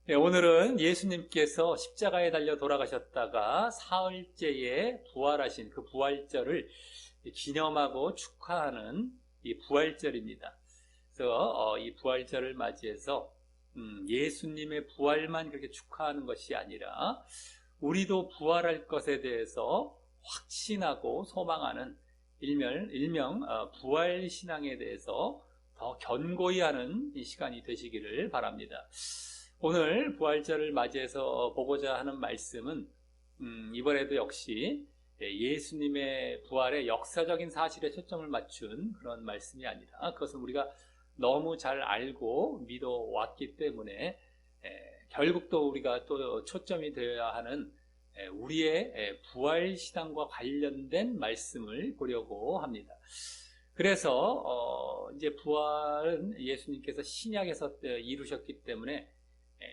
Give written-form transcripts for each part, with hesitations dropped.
네, 오늘은 예수님께서 십자가에 달려 돌아가셨다가 사흘째에 부활하신 그 부활절을 기념하고 축하하는 이 부활절입니다. 그래서 이 부활절을 맞이해서 예수님의 부활만 그렇게 축하하는 것이 아니라 우리도 부활할 것에 대해서 확신하고 소망하는 일명 부활신앙에 대해서 더 견고히 하는 이 시간이 되시기를 바랍니다. 오늘 부활절을 맞이해서 보고자 하는 말씀은 이번에도 역시 예수님의 부활의 역사적인 사실에 초점을 맞춘 그런 말씀이 아니라 그것은 우리가 너무 잘 알고 믿어왔기 때문에 결국 또 우리가 또 초점이 되어야 하는 우리의 부활신앙과 관련된 말씀을 보려고 합니다. 그래서 이제 부활은 예수님께서 신약에서 이루셨기 때문에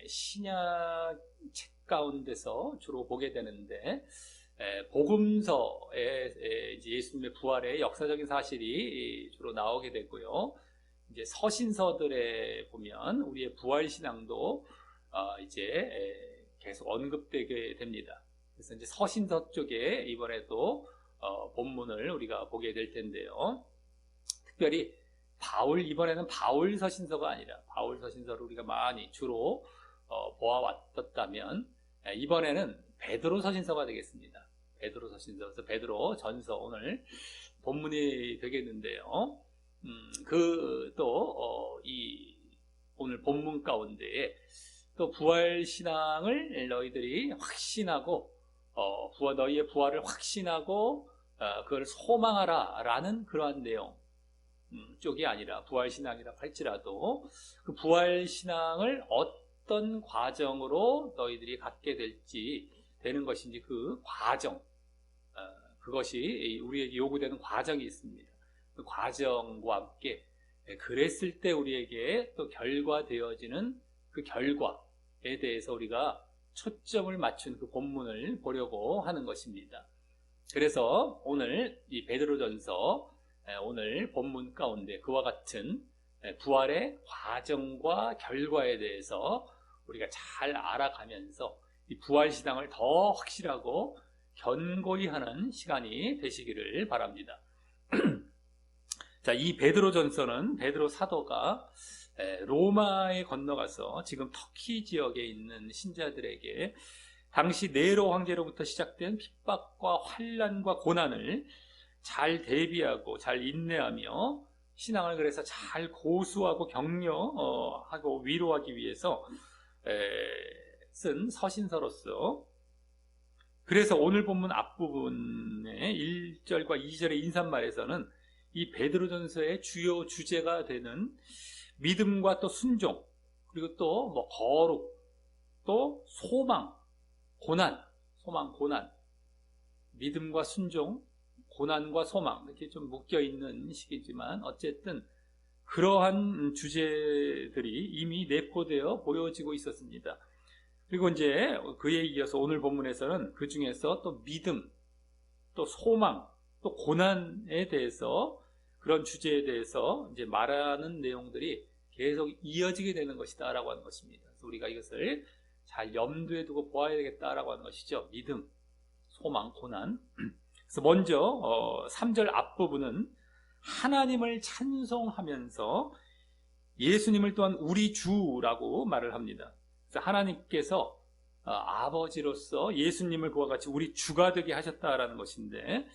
신약 책 가운데서 주로 보게 되는데 복음서에 이제 예수님의 부활의 역사적인 사실이 주로 나오게 되고요. 이제 서신서들에 보면 우리의 부활 신앙도 이제 계속 언급되게 됩니다. 그래서 이제 서신서 쪽에 이번에도 본문을 우리가 보게 될 텐데요. 특별히 이번에는 바울 서신서가 아니라 바울 서신서를 우리가 많이 주로 보아왔었다면 이번에는 베드로 서신서가 되겠습니다. 베드로 서신서에서 베드로 전서 오늘 본문이 되겠는데요. 이 오늘 본문 가운데에 또 부활 신앙을 너희들이 확신하고 너희의 부활을 확신하고 그걸 소망하라라는 그러한 내용 쪽이 아니라 부활신앙이라 할지라도 그 부활신앙을 어떤 과정으로 너희들이 갖게 되는 것인지 그 과정, 그것이 우리에게 요구되는 과정이 있습니다. 그 과정과 함께 그랬을 때 우리에게 또 결과되어지는 그 결과에 대해서 우리가 초점을 맞춘 그 본문을 보려고 하는 것입니다. 그래서 오늘 이 베드로전서 오늘 본문 가운데 그와 같은 부활의 과정과 결과에 대해서 우리가 잘 알아가면서 이 부활신앙을 더 확실하고 견고히 하는 시간이 되시기를 바랍니다. 자, 이 베드로전서는 베드로 사도가 로마에 건너가서 지금 터키 지역에 있는 신자들에게 당시 네로 황제로부터 시작된 핍박과 환난과 고난을 잘 대비하고 잘 인내하며 신앙을 그래서 잘 고수하고 격려하고 위로하기 위해서 쓴 서신서로서 그래서 오늘 본문 앞부분의 1절과 2절의 인사말에서는 이 베드로전서의 주요 주제가 되는 믿음과 또 순종 그리고 또 뭐 거룩 또 소망 고난 믿음과 순종 고난과 소망 이렇게 좀 묶여 있는 시기지만 어쨌든 그러한 주제들이 이미 내포되어 보여지고 있었습니다. 그리고 이제 그에 이어서 오늘 본문에서는 그 중에서 또 믿음, 또 소망, 또 고난에 대해서 그런 주제에 대해서 이제 말하는 내용들이 계속 이어지게 되는 것이다라고 하는 것입니다. 그래서 우리가 이것을 잘 염두에 두고 보아야 되겠다라고 하는 것이죠. 믿음, 소망, 고난. 그래서 먼저 3절 앞부분은 하나님을 찬송하면서 예수님을 또한 우리 주라고 말을 합니다. 그래서 하나님께서 아버지로서 예수님을 그와 같이 우리 주가 되게 하셨다라는 것인데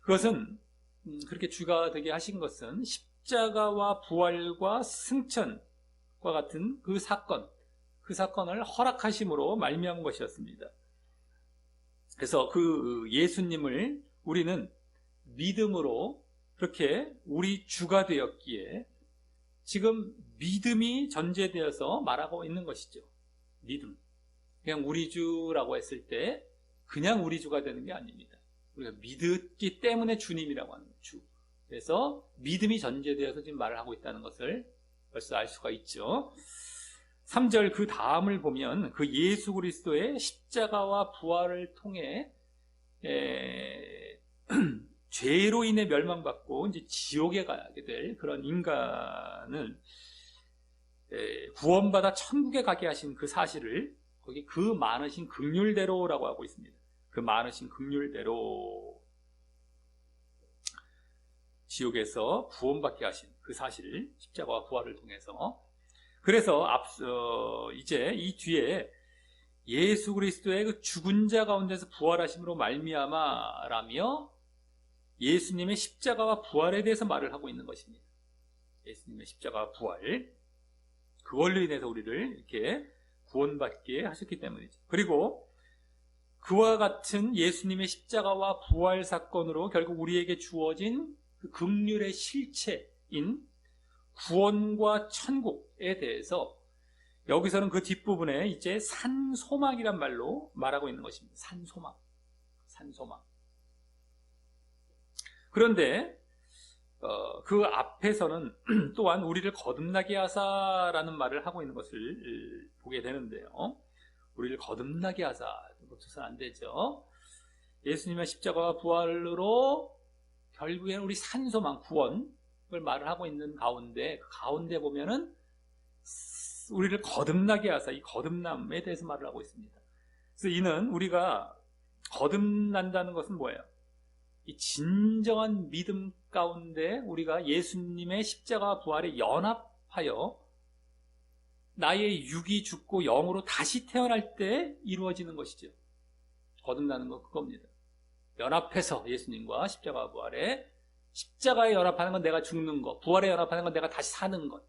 그것은 그렇게 주가 되게 하신 것은 십자가와 부활과 승천과 같은 그 사건을 허락하심으로 말미암은 것이었습니다. 그래서 그 예수님을 우리는 믿음으로 그렇게 우리 주가 되었기에 지금 믿음이 전제되어서 말하고 있는 것이죠. 믿음. 그냥 우리 주라고 했을 때 그냥 우리 주가 되는 게 아닙니다. 우리가 믿었기 때문에 주님이라고 하는 주. 그래서 믿음이 전제되어서 지금 말을 하고 있다는 것을 벌써 알 수가 있죠. 3절 그 다음을 보면 그 예수 그리스도의 십자가와 부활을 통해 죄로 인해 멸망받고 이제 지옥에 가게 될 그런 인간을 구원받아 천국에 가게 하신 그 사실을 거기 그 많으신 긍휼대로라고 하고 있습니다. 그 많으신 긍휼대로 지옥에서 구원받게 하신 그 사실을 십자가와 부활을 통해서 그래서 이제 이 뒤에 예수 그리스도의 그 죽은 자 가운데서 부활하심으로 말미암아라며 예수님의 십자가와 부활에 대해서 말을 하고 있는 것입니다. 예수님의 십자가와 부활 그걸로 인해서 우리를 이렇게 구원받게 하셨기 때문이죠. 그리고 그와 같은 예수님의 십자가와 부활 사건으로 결국 우리에게 주어진 그 긍휼의 실체인 구원과 천국에 대해서 여기서는 그 뒷부분에 이제 산소망이란 말로 말하고 있는 것입니다. 산소망. 그런데 그 앞에서는 또한 우리를 거듭나게 하사라는 말을 하고 있는 것을 보게 되는데요. 우리를 거듭나게 하사, 놓쳐서는 안 되죠. 예수님의 십자가와 부활로 결국에는 우리 산소망, 구원을 말을 하고 있는 가운데, 그 가운데 보면은 우리를 거듭나게 하사, 이 거듭남에 대해서 말을 하고 있습니다. 그래서 이는 우리가 거듭난다는 것은 뭐예요? 이 진정한 믿음 가운데 우리가 예수님의 십자가 부활에 연합하여 나의 육이 죽고 영으로 다시 태어날 때 이루어지는 것이죠. 거듭나는 건 그겁니다. 연합해서 예수님과 십자가 부활에 십자가에 연합하는 건 내가 죽는 것, 부활에 연합하는 건 내가 다시 사는 것.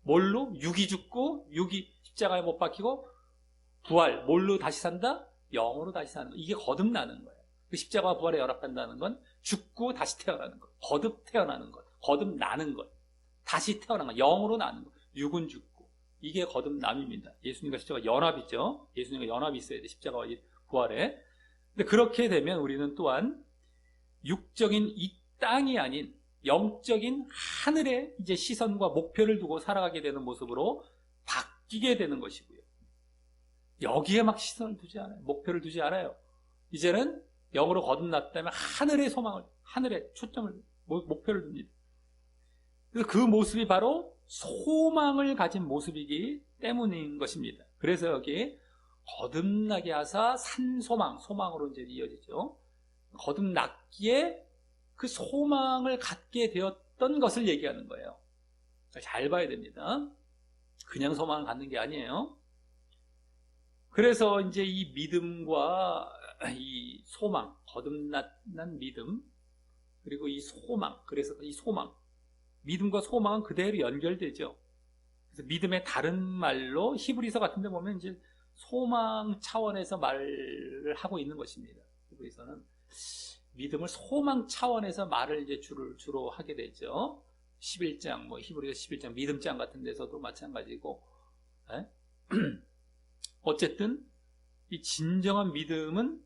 뭘로? 육이 죽고 육이 십자가에 못 박히고 부활, 뭘로 다시 산다? 영으로 다시 사는 것. 이게 거듭나는 거예요. 그 십자가와 부활에 연합한다는 건 죽고 다시 태어나는 것, 거듭 태어나는 것, 거듭나는 것, 다시 태어난 것, 영으로 나는 것, 육은 죽고 이게 거듭남입니다. 예수님과 십자가 연합이죠. 예수님과 연합이 있어야 돼, 십자가와 부활에. 근데 그렇게 되면 우리는 또한 육적인 이 땅이 아닌 영적인 하늘에 이제 시선과 목표를 두고 살아가게 되는 모습으로 바뀌게 되는 것이고요. 여기에 막 시선을 두지 않아요. 목표를 두지 않아요. 이제는 영으로 거듭났다면 하늘의 소망을, 하늘의 초점을, 목표를 둡니다. 그래서 그 모습이 바로 소망을 가진 모습이기 때문인 것입니다. 그래서 여기 거듭나게 하사 산소망, 소망으로 이제 이어지죠. 거듭났기에 그 소망을 갖게 되었던 것을 얘기하는 거예요. 잘 봐야 됩니다. 그냥 소망을 갖는 게 아니에요. 그래서 이제 이 믿음과 이 소망, 거듭난 믿음, 그리고 이 소망, 그래서 이 소망, 믿음과 소망은 그대로 연결되죠. 그래서 믿음의 다른 말로 히브리서 같은 데 보면 이제 소망 차원에서 말을 하고 있는 것입니다. 히브리서는 믿음을 소망 차원에서 말을 이제 주로 하게 되죠. 11장, 히브리서 11장, 믿음장 같은 데서도 마찬가지고, 어쨌든 이 진정한 믿음은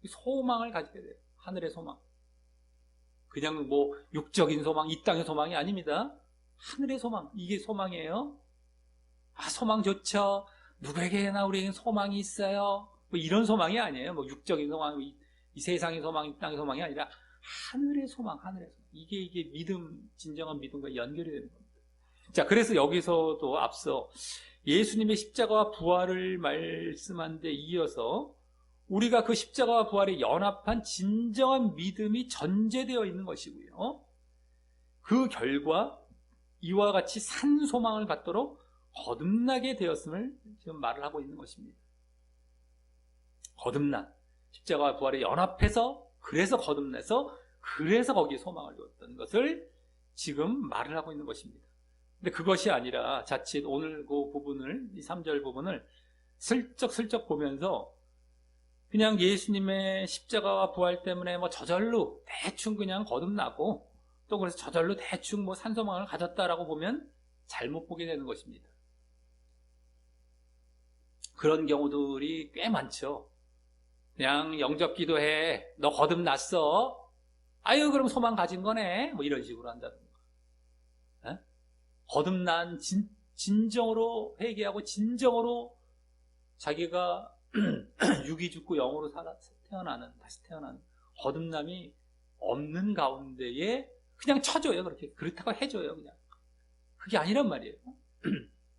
소망을 가지게 돼요. 하늘의 소망. 그냥 육적인 소망, 이 땅의 소망이 아닙니다. 하늘의 소망, 이게 소망이에요. 소망 좋죠. 누구에게나 우리에게는 소망이 있어요. 이런 소망이 아니에요. 육적인 소망, 이 세상의 소망, 이 땅의 소망이 아니라 하늘의 소망, 하늘의 소망. 이게 믿음, 진정한 믿음과 연결이 되는 겁니다. 자, 그래서 여기서도 앞서 예수님의 십자가와 부활을 말씀한 데 이어서 우리가 그 십자가와 부활에 연합한 진정한 믿음이 전제되어 있는 것이고요. 그 결과 이와 같이 산 소망을 갖도록 거듭나게 되었음을 지금 말을 하고 있는 것입니다. 거듭난 십자가와 부활에 연합해서 그래서 거듭나서 그래서 거기에 소망을 두었던 것을 지금 말을 하고 있는 것입니다. 근데 그것이 아니라 자칫 오늘 그 부분을, 이 3절 부분을 슬쩍슬쩍 보면서 그냥 예수님의 십자가와 부활 때문에 저절로 대충 그냥 거듭나고 또 그래서 저절로 대충 산소망을 가졌다라고 보면 잘못 보게 되는 것입니다. 그런 경우들이 꽤 많죠. 그냥 영접 기도해. 너 거듭났어. 아유, 그럼 소망 가진 거네. 이런 식으로 한다든가. 거듭난 진정으로 회개하고 진정으로 자기가 육이 죽고 영으로 다시 태어나는 거듭남이 없는 가운데에 그냥 쳐줘요. 그렇다고 해줘요. 그냥. 그게 아니란 말이에요.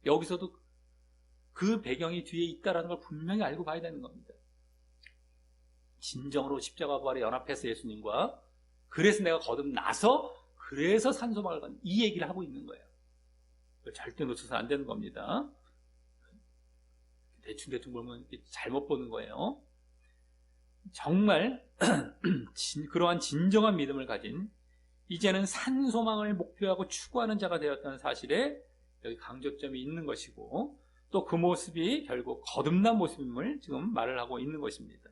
여기서도 그 배경이 뒤에 있다는 걸 분명히 알고 봐야 되는 겁니다. 진정으로 십자가 부활에 연합해서 예수님과, 그래서 내가 거듭나서 그래서 산소망을 받는, 이 얘기를 하고 있는 거예요. 절대 놓쳐서는 안 되는 겁니다. 대충 보면 잘못 보는 거예요. 정말 그러한 진정한 믿음을 가진, 이제는 산소망을 목표하고 추구하는 자가 되었다는 사실에 여기 강조점이 있는 것이고, 또 그 모습이 결국 거듭난 모습임을 지금 말을 하고 있는 것입니다.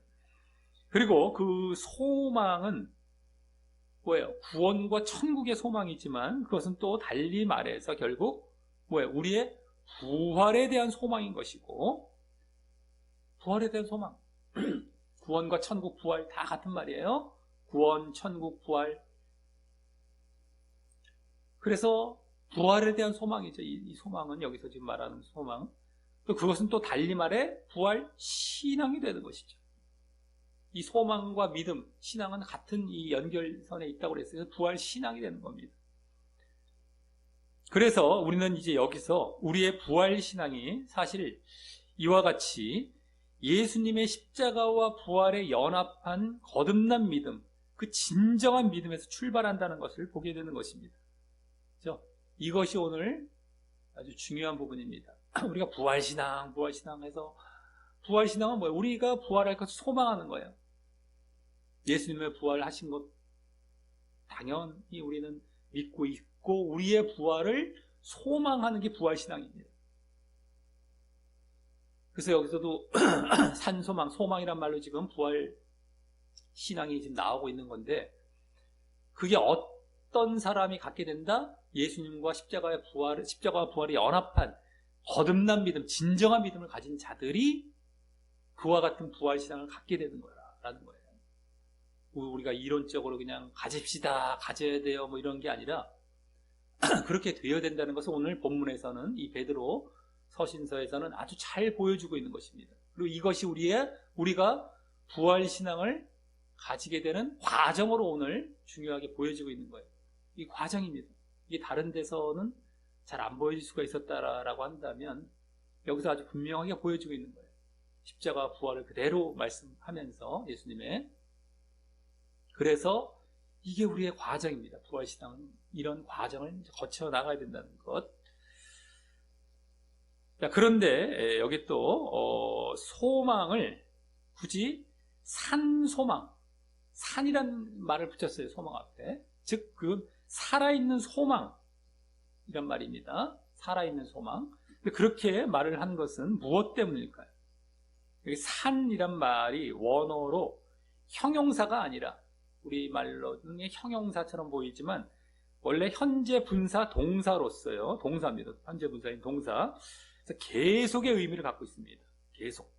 그리고 그 소망은 뭐예요? 구원과 천국의 소망이지만 그것은 또 달리 말해서 결국 뭐예요? 우리의 부활에 대한 소망인 것이고, 부활에 대한 소망. 구원과 천국, 부활 다 같은 말이에요. 구원, 천국, 부활. 그래서 부활에 대한 소망이죠. 이 소망은 여기서 지금 말하는 소망. 또 그것은 또 달리 말해 부활 신앙이 되는 것이죠. 이 소망과 믿음, 신앙은 같은 이 연결선에 있다고 그랬어요. 부활 신앙이 되는 겁니다. 그래서 우리는 이제 여기서 우리의 부활 신앙이 사실 이와 같이 예수님의 십자가와 부활에 연합한 거듭난 믿음, 그 진정한 믿음에서 출발한다는 것을 보게 되는 것입니다. 그렇죠? 이것이 오늘 아주 중요한 부분입니다. 우리가 부활신앙 해서, 부활신앙은 뭐예요? 우리가 부활할 것을 소망하는 거예요. 예수님의 부활하신 것 당연히 우리는 믿고 있고, 우리의 부활을 소망하는 게 부활신앙입니다. 그래서 여기서도 산소망, 소망이란 말로 지금 부활 신앙이 지금 나오고 있는 건데, 그게 어떤 사람이 갖게 된다? 예수님과 십자가와 부활이 연합한 거듭난 믿음, 진정한 믿음을 가진 자들이 그와 같은 부활 신앙을 갖게 되는 거라는 거예요. 우리가 이론적으로 그냥 가져야 돼요, 뭐 이런 게 아니라 그렇게 되어야 된다는 것을 오늘 본문에서는, 이 베드로 서신서에서는 아주 잘 보여주고 있는 것입니다. 그리고 이것이 우리가 부활 신앙을 가지게 되는 과정으로 오늘 중요하게 보여지고 있는 거예요. 이 과정입니다. 이게 다른 데서는 잘 안 보여질 수가 있었다라고 한다면 여기서 아주 분명하게 보여지고 있는 거예요. 십자가 부활을 그대로 말씀하면서 예수님의. 그래서 이게 우리의 과정입니다. 부활 신앙은 이런 과정을 거쳐 나가야 된다는 것. 자, 그런데 여기 또 소망을 굳이 산소망, 산이란 말을 붙였어요. 소망 앞에. 즉 그 살아있는 소망이란 말입니다. 살아있는 소망. 근데 그렇게 말을 한 것은 무엇 때문일까요? 여기 산이란 말이 원어로 형용사가 아니라, 우리말로는 형용사처럼 보이지만 원래 현재 분사 동사로서요. 동사입니다. 현재 분사인 동사. 그래서 계속의 의미를 갖고 있습니다. 계속.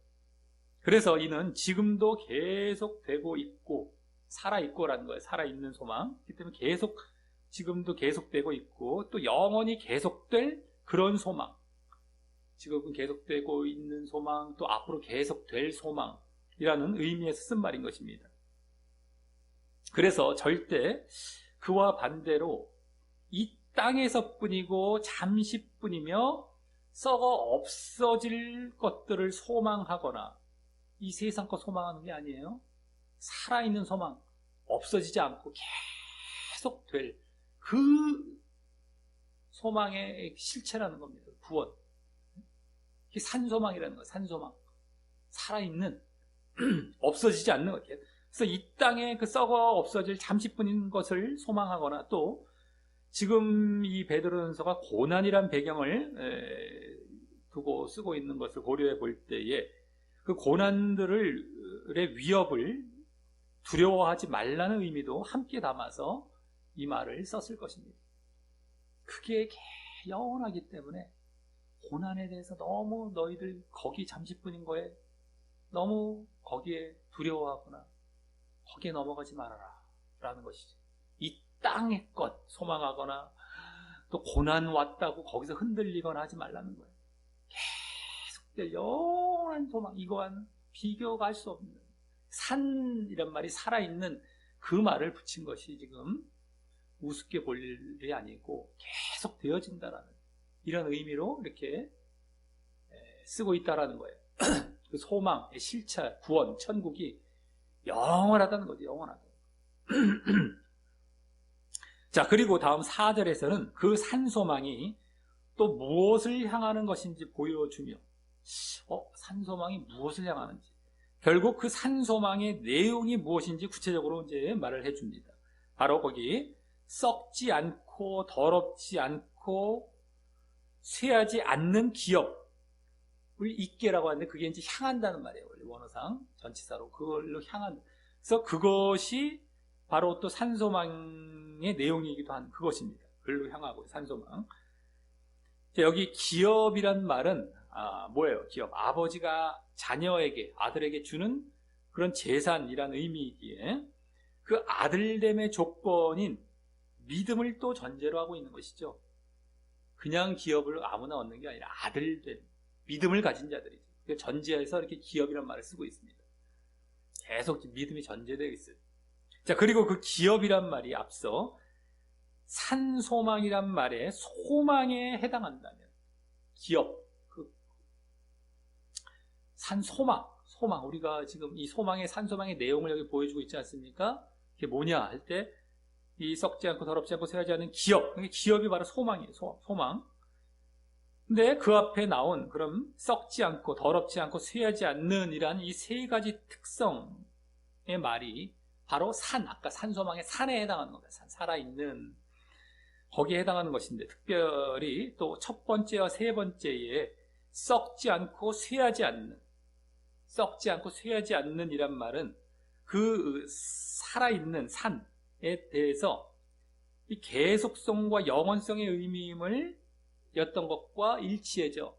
그래서 이는 지금도 계속되고 있고 살아있고라는 거예요. 살아있는 소망. 그렇기 때문에 지금도 계속되고 있고 또 영원히 계속될 그런 소망. 지금은 계속되고 있는 소망, 또 앞으로 계속될 소망이라는 의미에서 쓴 말인 것입니다. 그래서 절대 그와 반대로 이 땅에서뿐이고 잠시뿐이며 썩어 없어질 것들을 소망하거나 이 세상 거 소망하는 게 아니에요. 살아있는 소망, 없어지지 않고 계속 될 그 소망의 실체라는 겁니다. 구원. 이게 산소망이라는 거예요. 산소망. 살아있는, 없어지지 않는 것. 그래서 이 땅에 그 썩어 없어질 잠시뿐인 것을 소망하거나, 또 지금 이 베드로전서가 고난이란 배경을 두고 쓰고 있는 것을 고려해 볼 때에 그 고난들의 위협을 두려워하지 말라는 의미도 함께 담아서 이 말을 썼을 것입니다. 그게 영원하기 때문에 고난에 대해서 너무 너희들 거기 잠시뿐인 거에 너무 거기에 두려워하거나 거기에 넘어가지 말아라 라는 것이죠. 이 땅의 것 소망하거나 또 고난 왔다고 거기서 흔들리거나 하지 말라는 거예요. 계속될 영원한 소망, 이거와는 비교가 할 수 없는 산이란 말이 살아있는 그 말을 붙인 것이 지금 우습게 볼 일이 아니고 계속 되어진다라는 이런 의미로 이렇게 쓰고 있다라는 거예요. 그 소망, 실체, 구원, 천국이 영원하다는 거죠. 영원하다. 자, 그리고 다음 4절에서는 그 산소망이 또 무엇을 향하는 것인지 보여주며, 산소망이 무엇을 향하는지, 결국 그 산소망의 내용이 무엇인지 구체적으로 이제 말을 해줍니다. 바로 거기 썩지 않고 더럽지 않고 쇠하지 않는 기업을 있게라고 하는데, 그게 이제 향한다는 말이에요. 원래 원어상 전치사로 그걸로 향한. 그래서 그것이 바로 또 산소망의 내용이기도 한 그것입니다. 그걸로 향하고 산소망. 자, 여기 기업이란 말은 뭐예요? 기업. 아버지가 자녀에게, 아들에게 주는 그런 재산이란 의미이기에 그 아들됨의 조건인 믿음을 또 전제로 하고 있는 것이죠. 그냥 기업을 아무나 얻는 게 아니라 아들됨, 믿음을 가진 자들이죠. 그 전제해서 이렇게 기업이란 말을 쓰고 있습니다. 계속 믿음이 전제되어 있어요. 자, 그리고 그 기업이란 말이 앞서 산소망이란 말에 소망에 해당한다면, 기업, 그 산소망, 우리가 지금 이 소망의 산소망의 내용을 여기 보여주고 있지 않습니까? 그게 뭐냐 할 때, 이 썩지 않고 더럽지 않고 쇠하지 않은 기업, 기업이 바로 소망이에요. 소망. 근데 그 앞에 나온 그럼 썩지 않고 더럽지 않고 쇠하지 않는 이란 이 세 가지 특성의 말이 바로 아까 산소망의 산에 해당하는 겁니다. 살아있는, 거기에 해당하는 것인데, 특별히 또 첫 번째와 세 번째에 썩지 않고 쇠하지 않는 이란 말은 그 살아있는 산에 대해서 이 계속성과 영원성의 의미임을 였던 것과 일치해져.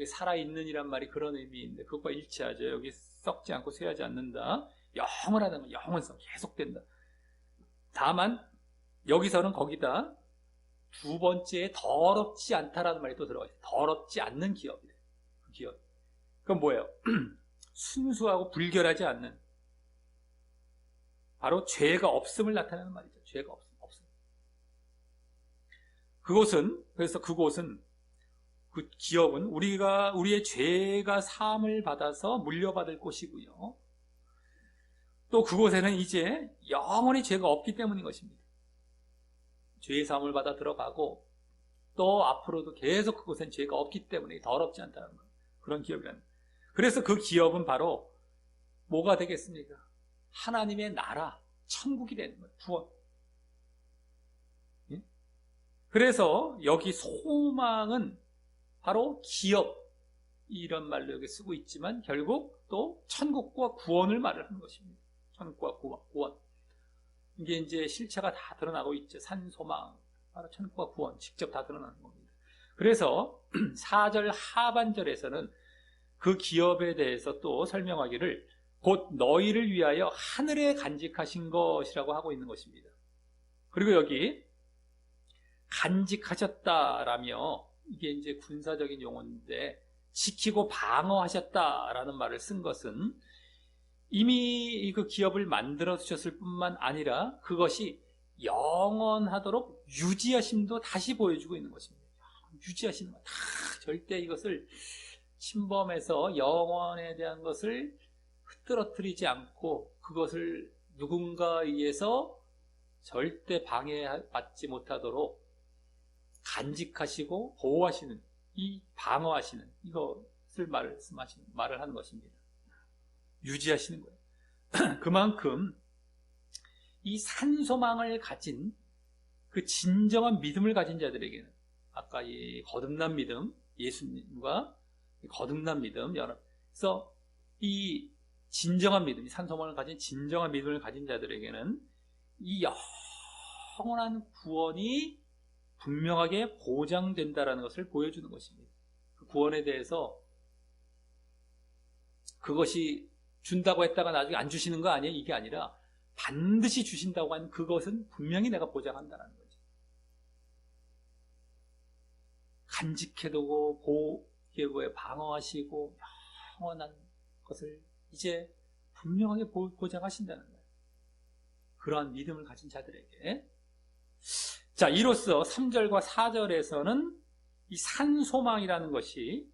살아있는 이란 말이 그런 의미인데 그것과 일치하죠. 여기 썩지 않고 쇠하지 않는다. 영원하다는 건 영원성, 계속된다. 다만 여기서는 거기다 두 번째에 더럽지 않다라는 말이 또 들어가 있어요. 더럽지 않는 기업이래. 그 기업. 그건 뭐예요? 순수하고 불결하지 않는, 바로 죄가 없음을 나타내는 말이죠. 죄가 없음. 그곳은 그 기업은 우리의 죄가 사함을 받아서 물려받을 곳이고요. 또 그곳에는 이제 영원히 죄가 없기 때문인 것입니다. 죄의 사함을 받아 들어가고 또 앞으로도 계속 그곳엔 죄가 없기 때문에 더럽지 않다는 것. 그런 기업이라는. 그래서 그 기업은 바로 뭐가 되겠습니까? 하나님의 나라, 천국이 되는 거예요. 구원. 그래서 여기 소망은 바로 기업, 이런 말로 여기 쓰고 있지만 결국 또 천국과 구원을 말을 하는 것입니다. 천국과 구원. 이게 이제 실체가 다 드러나고 있죠. 산소망, 바로 천국과 구원, 직접 다 드러나는 겁니다. 그래서 4절 하반절에서는 그 기업에 대해서 또 설명하기를 곧 너희를 위하여 하늘에 간직하신 것이라고 하고 있는 것입니다. 그리고 여기 간직하셨다라며, 이게 이제 군사적인 용어인데 지키고 방어하셨다라는 말을 쓴 것은 이미 그 기업을 만들어 주셨을 뿐만 아니라 그것이 영원하도록 유지하심도 다시 보여주고 있는 것입니다. 유지하시는 것, 절대 이것을 침범해서 영원에 대한 것을 흐트러뜨리지 않고 그것을 누군가에 의해서 절대 방해받지 못하도록 간직하시고 보호하시는, 이 방어하시는, 이것을 말을 하는 것입니다. 유지하시는 거예요. 그만큼 이 산소망을 가진 그 진정한 믿음을 가진 자들에게는, 아까 이 거듭난 믿음, 예수님과 거듭난 믿음, 그래서 이 진정한 믿음, 이 산소망을 가진 진정한 믿음을 가진 자들에게는 이 영원한 구원이 분명하게 보장된다라는 것을 보여주는 것입니다. 그 구원에 대해서 그것이 준다고 했다가 나중에 안 주시는 거 아니에요? 이게 아니라 반드시 주신다고 한 그것은 분명히 내가 보장한다는 거죠. 간직해두고 보호에 방어하시고 영원한 것을 이제 분명하게 보장하신다는 거예요. 그러한 믿음을 가진 자들에게. 자, 이로써 3절과 4절에서는 이 산소망이라는 것이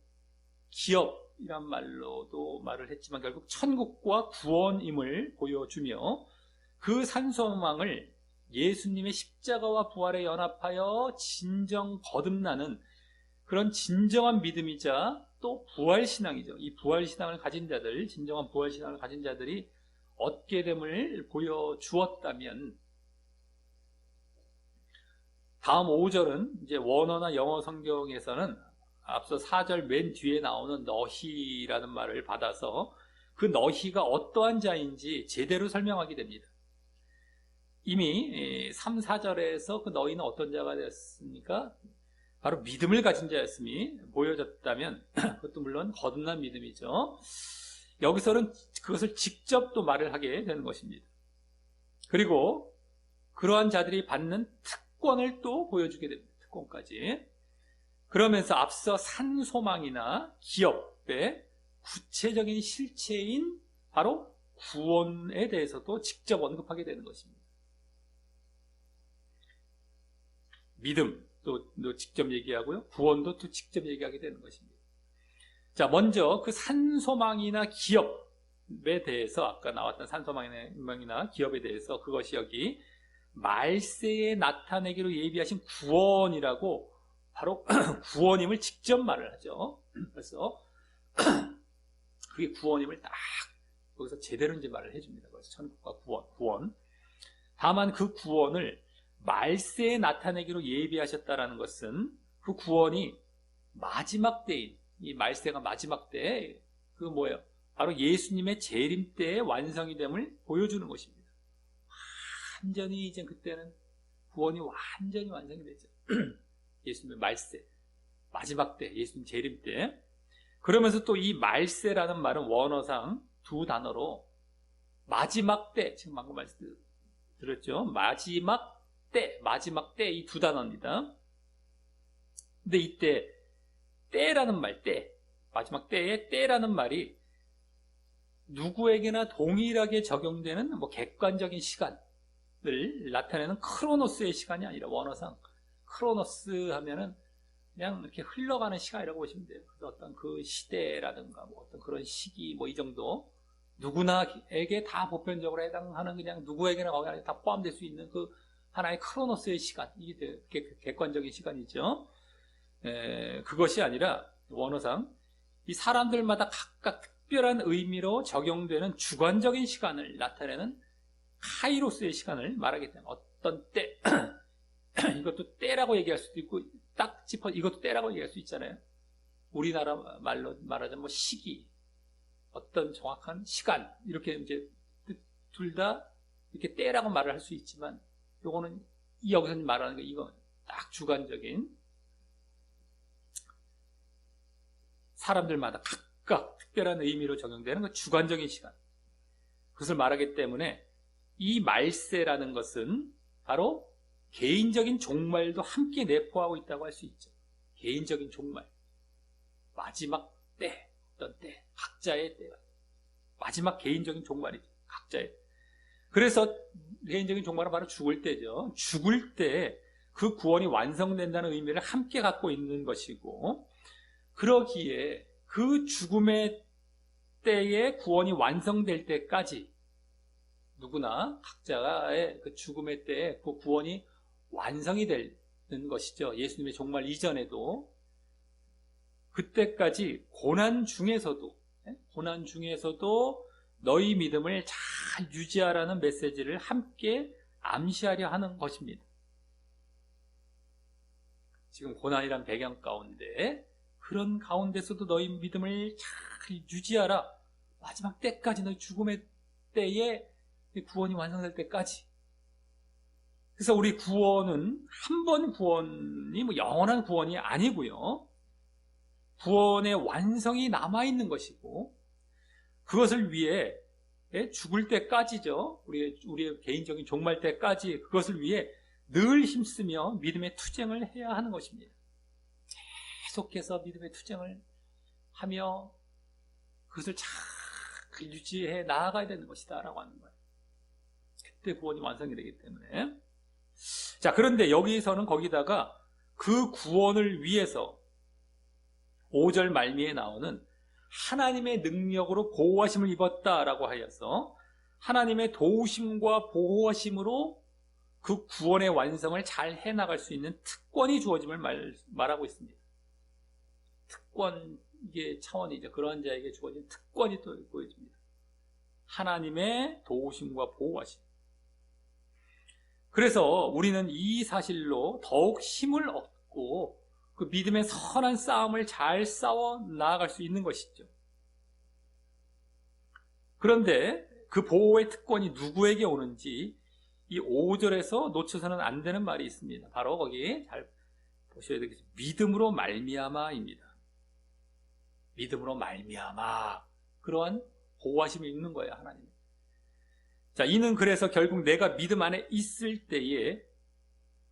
기업이란 말로도 말을 했지만 결국 천국과 구원임을 보여주며 그 산소망을 예수님의 십자가와 부활에 연합하여 진정 거듭나는 그런 진정한 믿음이자 또 부활신앙이죠. 이 부활신앙을 가진 자들, 진정한 부활신앙을 가진 자들이 얻게 됨을 보여주었다면, 다음 5절은 이제 원어나 영어 성경에서는 앞서 4절 맨 뒤에 나오는 너희라는 말을 받아서 그 너희가 어떠한 자인지 제대로 설명하게 됩니다. 이미 3, 4절에서 그 너희는 어떤 자가 되었습니까? 바로 믿음을 가진 자였음이 보여졌다면 그것도 물론 거듭난 믿음이죠. 여기서는 그것을 직접 또 말을 하게 되는 것입니다. 그리고 그러한 자들이 받는 특권을 또 보여주게 됩니다. 특권까지. 그러면서 앞서 산소망이나 기업의 구체적인 실체인 바로 구원에 대해서도 직접 언급하게 되는 것입니다. 믿음도 직접 얘기하고요. 구원도 또 직접 얘기하게 되는 것입니다. 자, 먼저 그 산소망이나 기업에 대해서, 아까 나왔던 산소망이나 기업에 대해서 그것이 여기 말세에 나타내기로 예비하신 구원이라고 바로 구원임을 직접 말을 하죠. 그래서 그게 구원임을 딱 거기서 제대로 이제 말을 해줍니다. 그래서 천국과 구원. 다만 그 구원을 말세에 나타내기로 예비하셨다라는 것은 그 구원이 마지막 때인, 이 말세가 마지막 때에 그 뭐예요? 바로 예수님의 재림 때의 완성이 됨을 보여주는 것입니다. 완전히 이제 그때는 구원이 완전히 완성이 되죠. 예수님의 말세, 마지막 때, 예수님 재림 때. 그러면서 또 이 말세라는 말은 원어상 두 단어로 마지막 때, 지금 방금 말씀드렸죠. 마지막 때 이 두 단어입니다. 근데 이때 때라는 말, 마지막 때의 때라는 말이 누구에게나 동일하게 적용되는 객관적인 시간을 나타내는 크로노스의 시간이 아니라 원어상 크로노스 하면은 그냥 이렇게 흘러가는 시간이라고 보시면 돼요. 그래서 어떤 그 시대라든가 어떤 그런 시기 이 정도 누구나에게 다 보편적으로 해당하는 그냥 누구에게나 거기 안에 다 포함될 수 있는 그 하나의 크로노스의 시간, 이게 객관적인 시간이죠. 그것이 아니라 원어상 이 사람들마다 각각 특별한 의미로 적용되는 주관적인 시간을 나타내는 카이로스의 시간을 말하기 때문에 어떤 때 이것도 때라고 얘기할 수도 있고 딱 짚어 이것도 때라고 얘기할 수 있잖아요. 우리나라 말로 말하자면 시기, 어떤 정확한 시간 이렇게 이제 둘 다 이렇게 때라고 말을 할 수 있지만 요거는 여기서 말하는 거 이거 딱 주관적인 사람들마다 각각 특별한 의미로 적용되는 그 주관적인 시간, 그것을 말하기 때문에 이 말세라는 것은 바로 개인적인 종말도 함께 내포하고 있다고 할 수 있죠. 개인적인 종말, 마지막 때, 어떤 때, 각자의 때가 마지막 개인적인 종말이죠. 각자의. 그래서 개인적인 종말은 바로 죽을 때죠. 죽을 때 그 구원이 완성된다는 의미를 함께 갖고 있는 것이고, 그러기에 그 죽음의 때에 구원이 완성될 때까지 누구나 각자의 그 죽음의 때에 그 구원이 완성이 되는 것이죠. 예수님의 종말 이전에도 그때까지 고난 중에서도 너희 믿음을 잘 유지하라는 메시지를 함께 암시하려 하는 것입니다. 지금 고난이란 배경 가운데 그런 가운데서도 너희 믿음을 잘 유지하라. 마지막 때까지, 너희 죽음의 때에 구원이 완성될 때까지. 그래서 우리 구원은 한 번 구원이 영원한 구원이 아니고요. 구원의 완성이 남아있는 것이고, 그것을 위해 죽을 때까지죠. 우리의 개인적인 종말 때까지 그것을 위해 늘 힘쓰며 믿음의 투쟁을 해야 하는 것입니다. 계속해서 믿음의 투쟁을 하며 그것을 잘 유지해 나아가야 되는 것이다 라고 하는 거예요. 그때 구원이 완성이 되기 때문에. 자, 그런데 여기서는 거기다가 그 구원을 위해서 5절 말미에 나오는 하나님의 능력으로 보호하심을 입었다라고 하여서 하나님의 도우심과 보호하심으로 그 구원의 완성을 잘 해나갈 수 있는 특권이 주어짐을 말하고 있습니다. 특권의 차원이죠. 그러한 자에게 주어진 특권이 또 보여집니다. 하나님의 도우심과 보호하심. 그래서 우리는 이 사실로 더욱 힘을 얻고 그 믿음의 선한 싸움을 잘 싸워 나아갈 수 있는 것이죠. 그런데 그 보호의 특권이 누구에게 오는지 이 5절에서 놓쳐서는 안 되는 말이 있습니다. 바로 거기 잘 보셔야 되겠습니다. 믿음으로 말미암아입니다. 믿음으로 말미암아. 그러한 보호하심이 있는 거예요, 하나님. 자, 이는 그래서 결국 내가 믿음 안에 있을 때에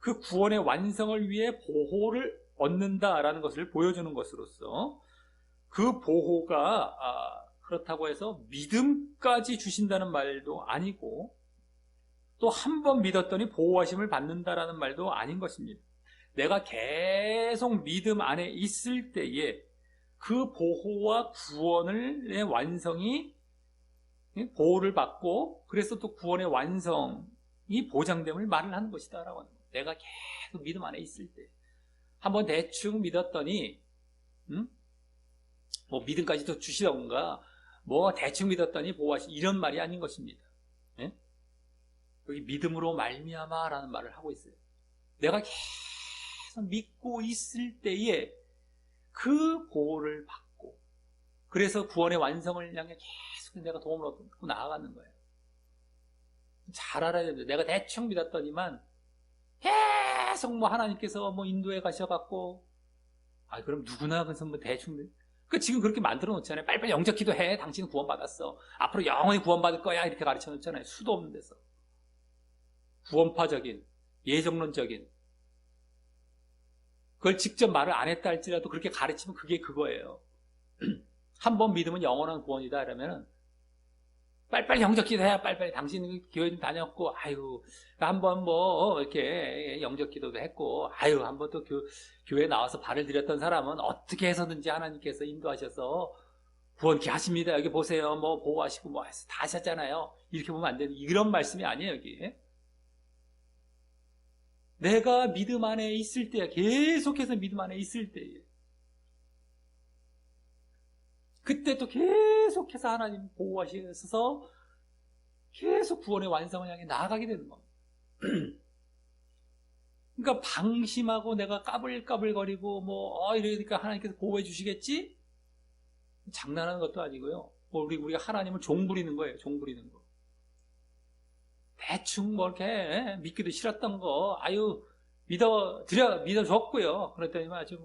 그 구원의 완성을 위해 보호를 얻는다라는 것을 보여주는 것으로서 그 보호가 그렇다고 해서 믿음까지 주신다는 말도 아니고 또 한 번 믿었더니 보호하심을 받는다라는 말도 아닌 것입니다. 내가 계속 믿음 안에 있을 때에 그 보호와 구원의 완성이 보호를 받고 그래서 또 구원의 완성이 보장됨을 말을 하는 것이다라고 하는 거예요. 내가 계속 믿음 안에 있을 때 한번 대충 믿었더니 뭐 믿음까지 또 주시던가 뭐 대충 믿었더니 보호하시 이런 말이 아닌 것입니다. 예? 여기 믿음으로 말미암아라는 말을 하고 있어요. 내가 계속 믿고 있을 때에 그 보호를 받고 그래서 구원의 완성을 향해 계속 내가 도움을 얻고 나아가는 거예요. 잘 알아야 됩니다. 내가 대충 믿었더니만 계속 뭐 하나님께서 뭐 인도에 가셔갖고 그럼 누구나 그래서 뭐 대충 지금 그렇게 만들어 놓잖아요. 빨리빨리 영적 기도해. 당신은 구원받았어. 앞으로 영원히 구원받을 거야. 이렇게 가르쳐 놓잖아요. 수도 없는 데서. 구원파적인, 예정론적인. 그걸 직접 말을 안 했다 할지라도 그렇게 가르치면 그게 그거예요. 한 번 믿으면 영원한 구원이다. 이러면은 빨리빨리 영적 기도해야 빨리빨리 당신 교회 좀 다녔고 한번 뭐 이렇게 영적 기도도 했고 한번 또 교회 나와서 발을 들였던 사람은 어떻게 해서든지 하나님께서 인도하셔서 구원케 하십니다. 여기 보세요. 뭐 보호하시고 뭐 다 하셨잖아요. 이렇게 보면 안 되는 이런 말씀이 아니에요. 여기 내가 믿음 안에 있을 때 계속해서 믿음 안에 있을 때에 그때 또 계속해서 하나님 보호하셔서 계속 구원의 완성을 향해 나아가게 되는 겁니다. 그러니까 방심하고 내가 까불까불거리고 이러니까 하나님께서 보호해 주시겠지? 장난하는 것도 아니고요. 우리가 하나님을 종부리는 거예요. 종부리는 거. 대충 이렇게 믿기도 싫었던 거 믿어줬고요. 그랬더니 아주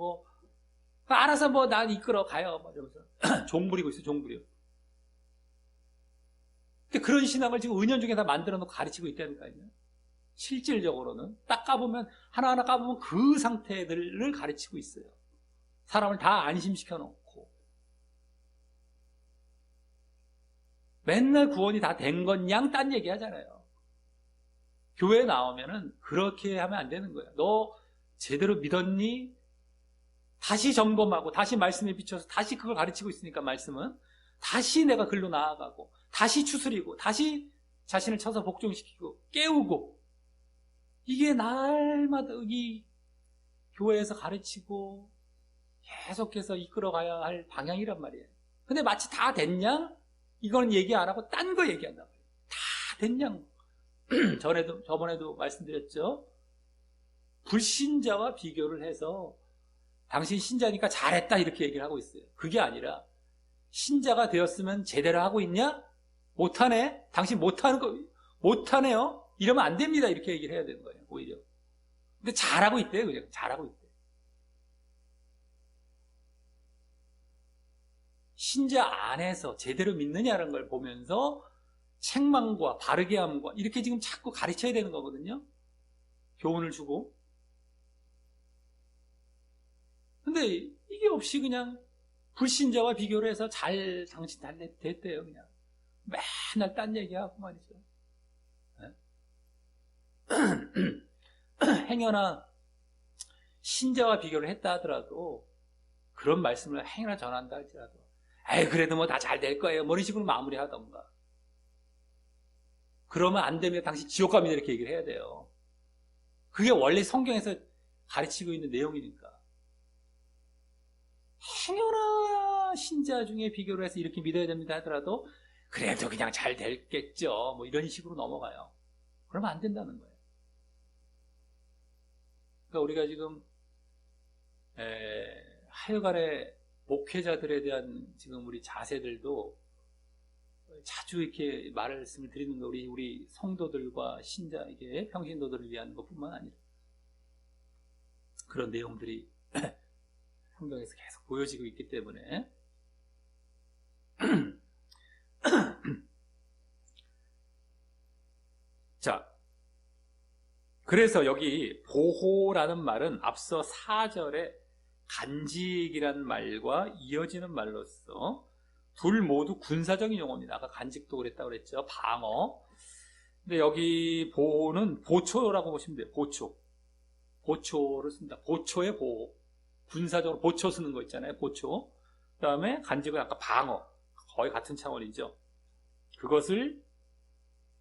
알아서 난 이끌어 가요. 이러면서 종부리고 있어, 종부려. 근데 그런 신앙을 지금 은연중에 다 만들어 놓고 가르치고 있다니까요. 실질적으로는 딱 까보면 하나하나 까보면 그 상태들을 가르치고 있어요. 사람을 다 안심시켜 놓고 맨날 구원이 다 된 건 양 딴 얘기 하잖아요. 교회 나오면은 그렇게 하면 안 되는 거예요. 너 제대로 믿었니? 다시 점검하고 다시 말씀에 비춰서 다시 그걸 가르치고 있으니까 말씀은 다시 내가 글로 나아가고 다시 추스리고 다시 자신을 쳐서 복종시키고 깨우고 이게 날마다 이 교회에서 가르치고 계속해서 이끌어가야 할 방향이란 말이에요. 근데 마치 다 됐냐? 이거는 얘기 안 하고 딴 거 얘기한단 말이에요. 다 됐냐? 저번에도 말씀드렸죠. 불신자와 비교를 해서 당신 신자니까 잘했다 이렇게 얘기를 하고 있어요. 그게 아니라 신자가 되었으면 제대로 하고 있냐? 못하네? 당신 못하네요? 이러면 안 됩니다. 이렇게 얘기를 해야 되는 거예요. 오히려. 근데 잘하고 있대요. 그냥 잘하고 있대요. 신자 안에서 제대로 믿느냐는 걸 보면서 책망과 바르게 함과 이렇게 지금 자꾸 가르쳐야 되는 거거든요. 교훈을 주고. 근데 이게 없이 그냥 불신자와 비교를 해서 당신 잘 됐대요. 그냥 맨날 딴 얘기하고 말이죠. 행여나 신자와 비교를 했다 하더라도 그런 말씀을 행여나 전한다 할지라도 에이 그래도 뭐 다 잘 될 거예요. 뭐 이런 식으로 마무리하던가. 그러면 안 되면 당신 지옥 갑니다 이렇게 얘기를 해야 돼요. 그게 원래 성경에서 가르치고 있는 내용이니까. 행여나 신자 중에 비교를 해서 이렇게 믿어야 됩니다 하더라도 그래도 그냥 잘 됐겠죠. 뭐 이런 식으로 넘어가요. 그러면 안 된다는 거예요. 그러니까 우리가 지금 하여간에 목회자들에 대한 지금 우리 자세들도 자주 이렇게 말씀을 드리는 거 우리 성도들과 신자에게 평신도들을 위한 것뿐만 아니라 그런 내용들이 성경에서 계속 보여지고 있기 때문에 자, 그래서 여기 보호라는 말은 앞서 4절에 간직이라는 말과 이어지는 말로서 둘 모두 군사적인 용어입니다. 아까 간직도 그랬다고 그랬죠. 방어. 근데 여기 보호는 보초라고 보시면 돼요. 보초를 씁니다. 보초의 보호. 군사적으로 보초 쓰는 거 있잖아요. 보초. 그 다음에 간직은 아까 방어. 거의 같은 차원이죠. 그것을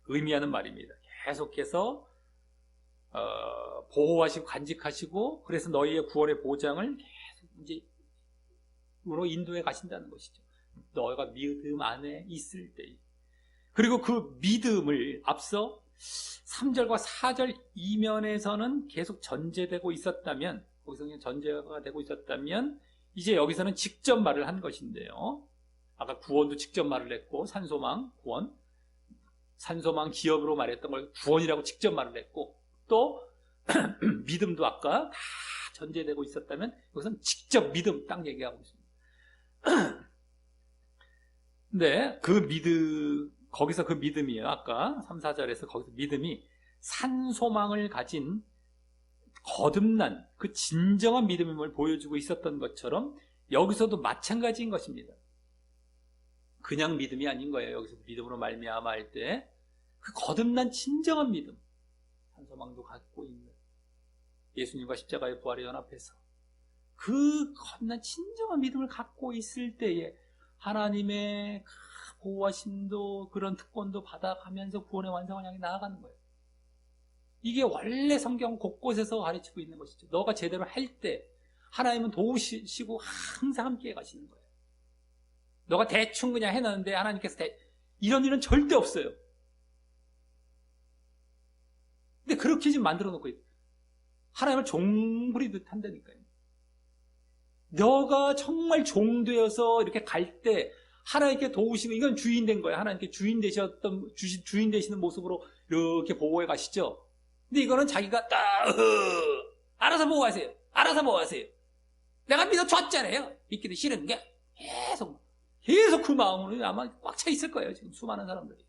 의미하는 말입니다. 계속해서 보호하시고 간직하시고 그래서 너희의 구원의 보장을 계속 이제 으로 인도해 가신다는 것이죠. 너희가 믿음 안에 있을 때. 그리고 그 믿음을 앞서 3절과 4절 이면에서는 계속 전제되고 있었다면, 거기서 그냥 전제가 되고 있었다면, 이제 여기서는 직접 말을 한 것인데요. 아까 구원도 직접 말을 했고, 산소망, 구원, 산소망 기업으로 말했던 걸 구원이라고 직접 말을 했고, 또 믿음도 아까 다 전제되고 있었다면, 여기서는 직접 믿음 딱 얘기하고 있습니다. 근데 거기서 그 믿음이에요. 아까 3, 4절에서 거기서 믿음이 산소망을 가진 거듭난 그 진정한 믿음임을 보여주고 있었던 것처럼 여기서도 마찬가지인 것입니다. 그냥 믿음이 아닌 거예요. 여기서 믿음으로 말미암아 할 때 그 거듭난 진정한 믿음, 산소망도 갖고 있는 예수님과 십자가의 부활에 연합해서 그 거듭난 진정한 믿음을 갖고 있을 때에 하나님의 보호하심도 그런 특권도 받아가면서 구원의 완성을 향해 나아가는 거예요. 이게 원래 성경 곳곳에서 가르치고 있는 것이죠. 너가 제대로 할 때 하나님은 도우시고 항상 함께 가시는 거예요. 너가 대충 그냥 해놨는데 하나님께서 이런 일은 절대 없어요. 근데 그렇게 지금 만들어 놓고 있어요. 하나님을 종부리듯 한다니까요. 너가 정말 종되어서 이렇게 갈 때 하나님께 도우시고 이건 주인 된 거예요. 하나님께 주인 되시는 모습으로 이렇게 보호해 가시죠. 근데 이거는 자기가 알아서 보호하세요. 알아서 보호하세요. 내가 믿어줬잖아요. 믿기도 싫은 게 계속 그 마음으로 아마 꽉 차 있을 거예요. 지금 수많은 사람들이.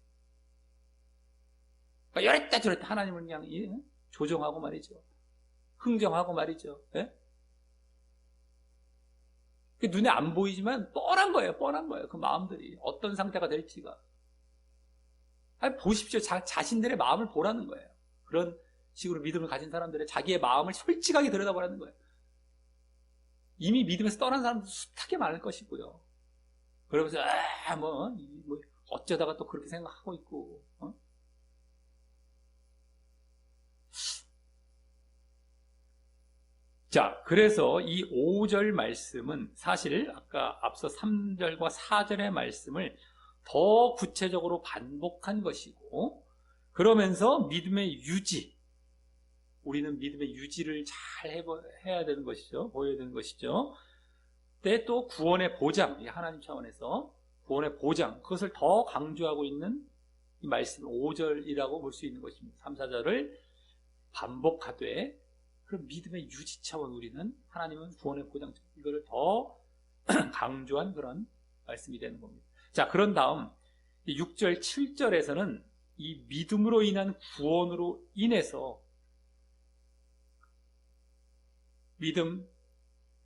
그러니까 이랬다 저랬다 하나님을 그냥 조정하고 말이죠. 흥정하고 말이죠. 예? 눈에 안 보이지만 뻔한 거예요. 그 마음들이 어떤 상태가 될지가. 아니, 보십시오. 자신들의 마음을 보라는 거예요. 그런 식으로 믿음을 가진 사람들의 자기의 마음을 솔직하게 들여다보라는 거예요. 이미 믿음에서 떠난 사람도 숱하게 많을 것이고요. 그러면서 뭐 어쩌다가 또 그렇게 생각하고 있고. 자, 그래서 이 5절 말씀은 사실 아까 앞서 3절과 4절의 말씀을 더 구체적으로 반복한 것이고, 그러면서 믿음의 유지, 우리는 믿음의 유지를 잘 해야 되는 것이죠. 보여야 되는 것이죠. 근데 또 구원의 보장, 하나님 차원에서 구원의 보장, 그것을 더 강조하고 있는 이 말씀 5절이라고 볼 수 있는 것입니다. 3, 4절을 반복하되 그럼 믿음의 유지 차원 우리는 하나님은 구원의 보장, 이거를 더 강조한 그런 말씀이 되는 겁니다. 자, 그런 다음 6절, 7절에서는 이 믿음으로 인한 구원으로 인해서 믿음,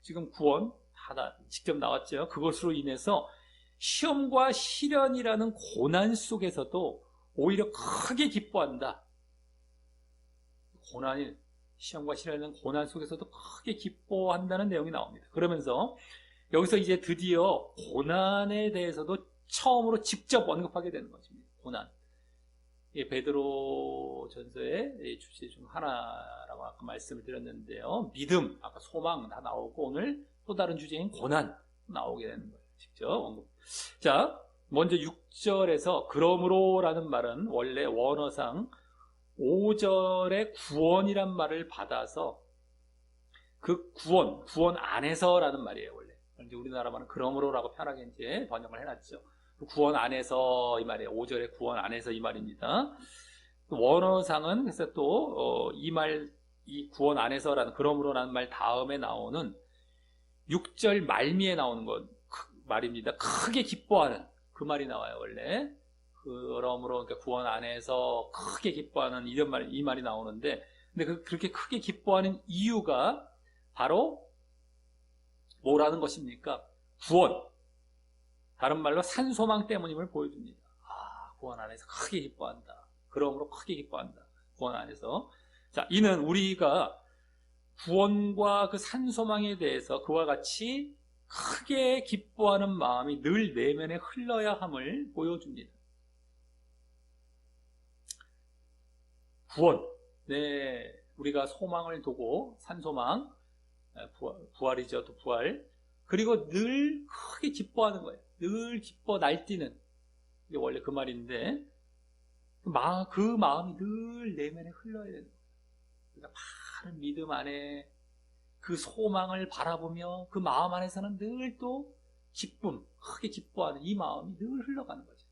지금 구원 다 직접 나왔죠. 그것으로 인해서 시험과 시련이라는 고난 속에서도 오히려 크게 기뻐한다. 시험과 시련이라는 고난 속에서도 크게 기뻐한다는 내용이 나옵니다. 그러면서 여기서 이제 드디어 고난에 대해서도 처음으로 직접 언급하게 되는 것입니다. 고난. 베드로 전서의 주제 중 하나라고 아까 말씀을 드렸는데요. 믿음, 아까 소망 다 나오고 오늘 또 다른 주제인 고난 나오게 되는 거예요. 직접 언급. 자, 먼저 6절에서 그러므로라는 말은 원래 원어상 5절의 구원이란 말을 받아서 그 구원 안에서라는 말이에요, 원래. 이제 우리나라 말은 그러므로라고 편하게 이제 번역을 해놨죠. 구원 안에서 이 말이에요. 5절의 구원 안에서 이 말입니다. 원어상은 그래서 또 이 구원 안에서라는 그러므로라는 말 다음에 나오는 6절 말미에 나오는 것 말입니다. 크게 기뻐하는 그 말이 나와요, 원래. 그러므로 그러니까 구원 안에서 크게 기뻐하는 이 말이 나오는데, 근데 그렇게 크게 기뻐하는 이유가 바로 뭐라는 것입니까? 구원. 다른 말로 산소망 때문임을 보여줍니다. 구원 안에서 크게 기뻐한다. 그러므로 크게 기뻐한다. 구원 안에서. 자, 이는 우리가 구원과 그 산소망에 대해서 그와 같이 크게 기뻐하는 마음이 늘 내면에 흘러야 함을 보여줍니다. 구원. 네, 우리가 소망을 두고 산소망, 부활이죠. 또 부활. 그리고 늘 크게 기뻐하는 거예요. 늘 기뻐 날뛰는. 이게 원래 그 말인데, 그 마음이 늘 내면에 흘러야 되는 거예요. 그러니까 바른 믿음 안에 그 소망을 바라보며 그 마음 안에서는 늘 또 기쁨, 크게 기뻐하는 이 마음이 늘 흘러가는 거죠.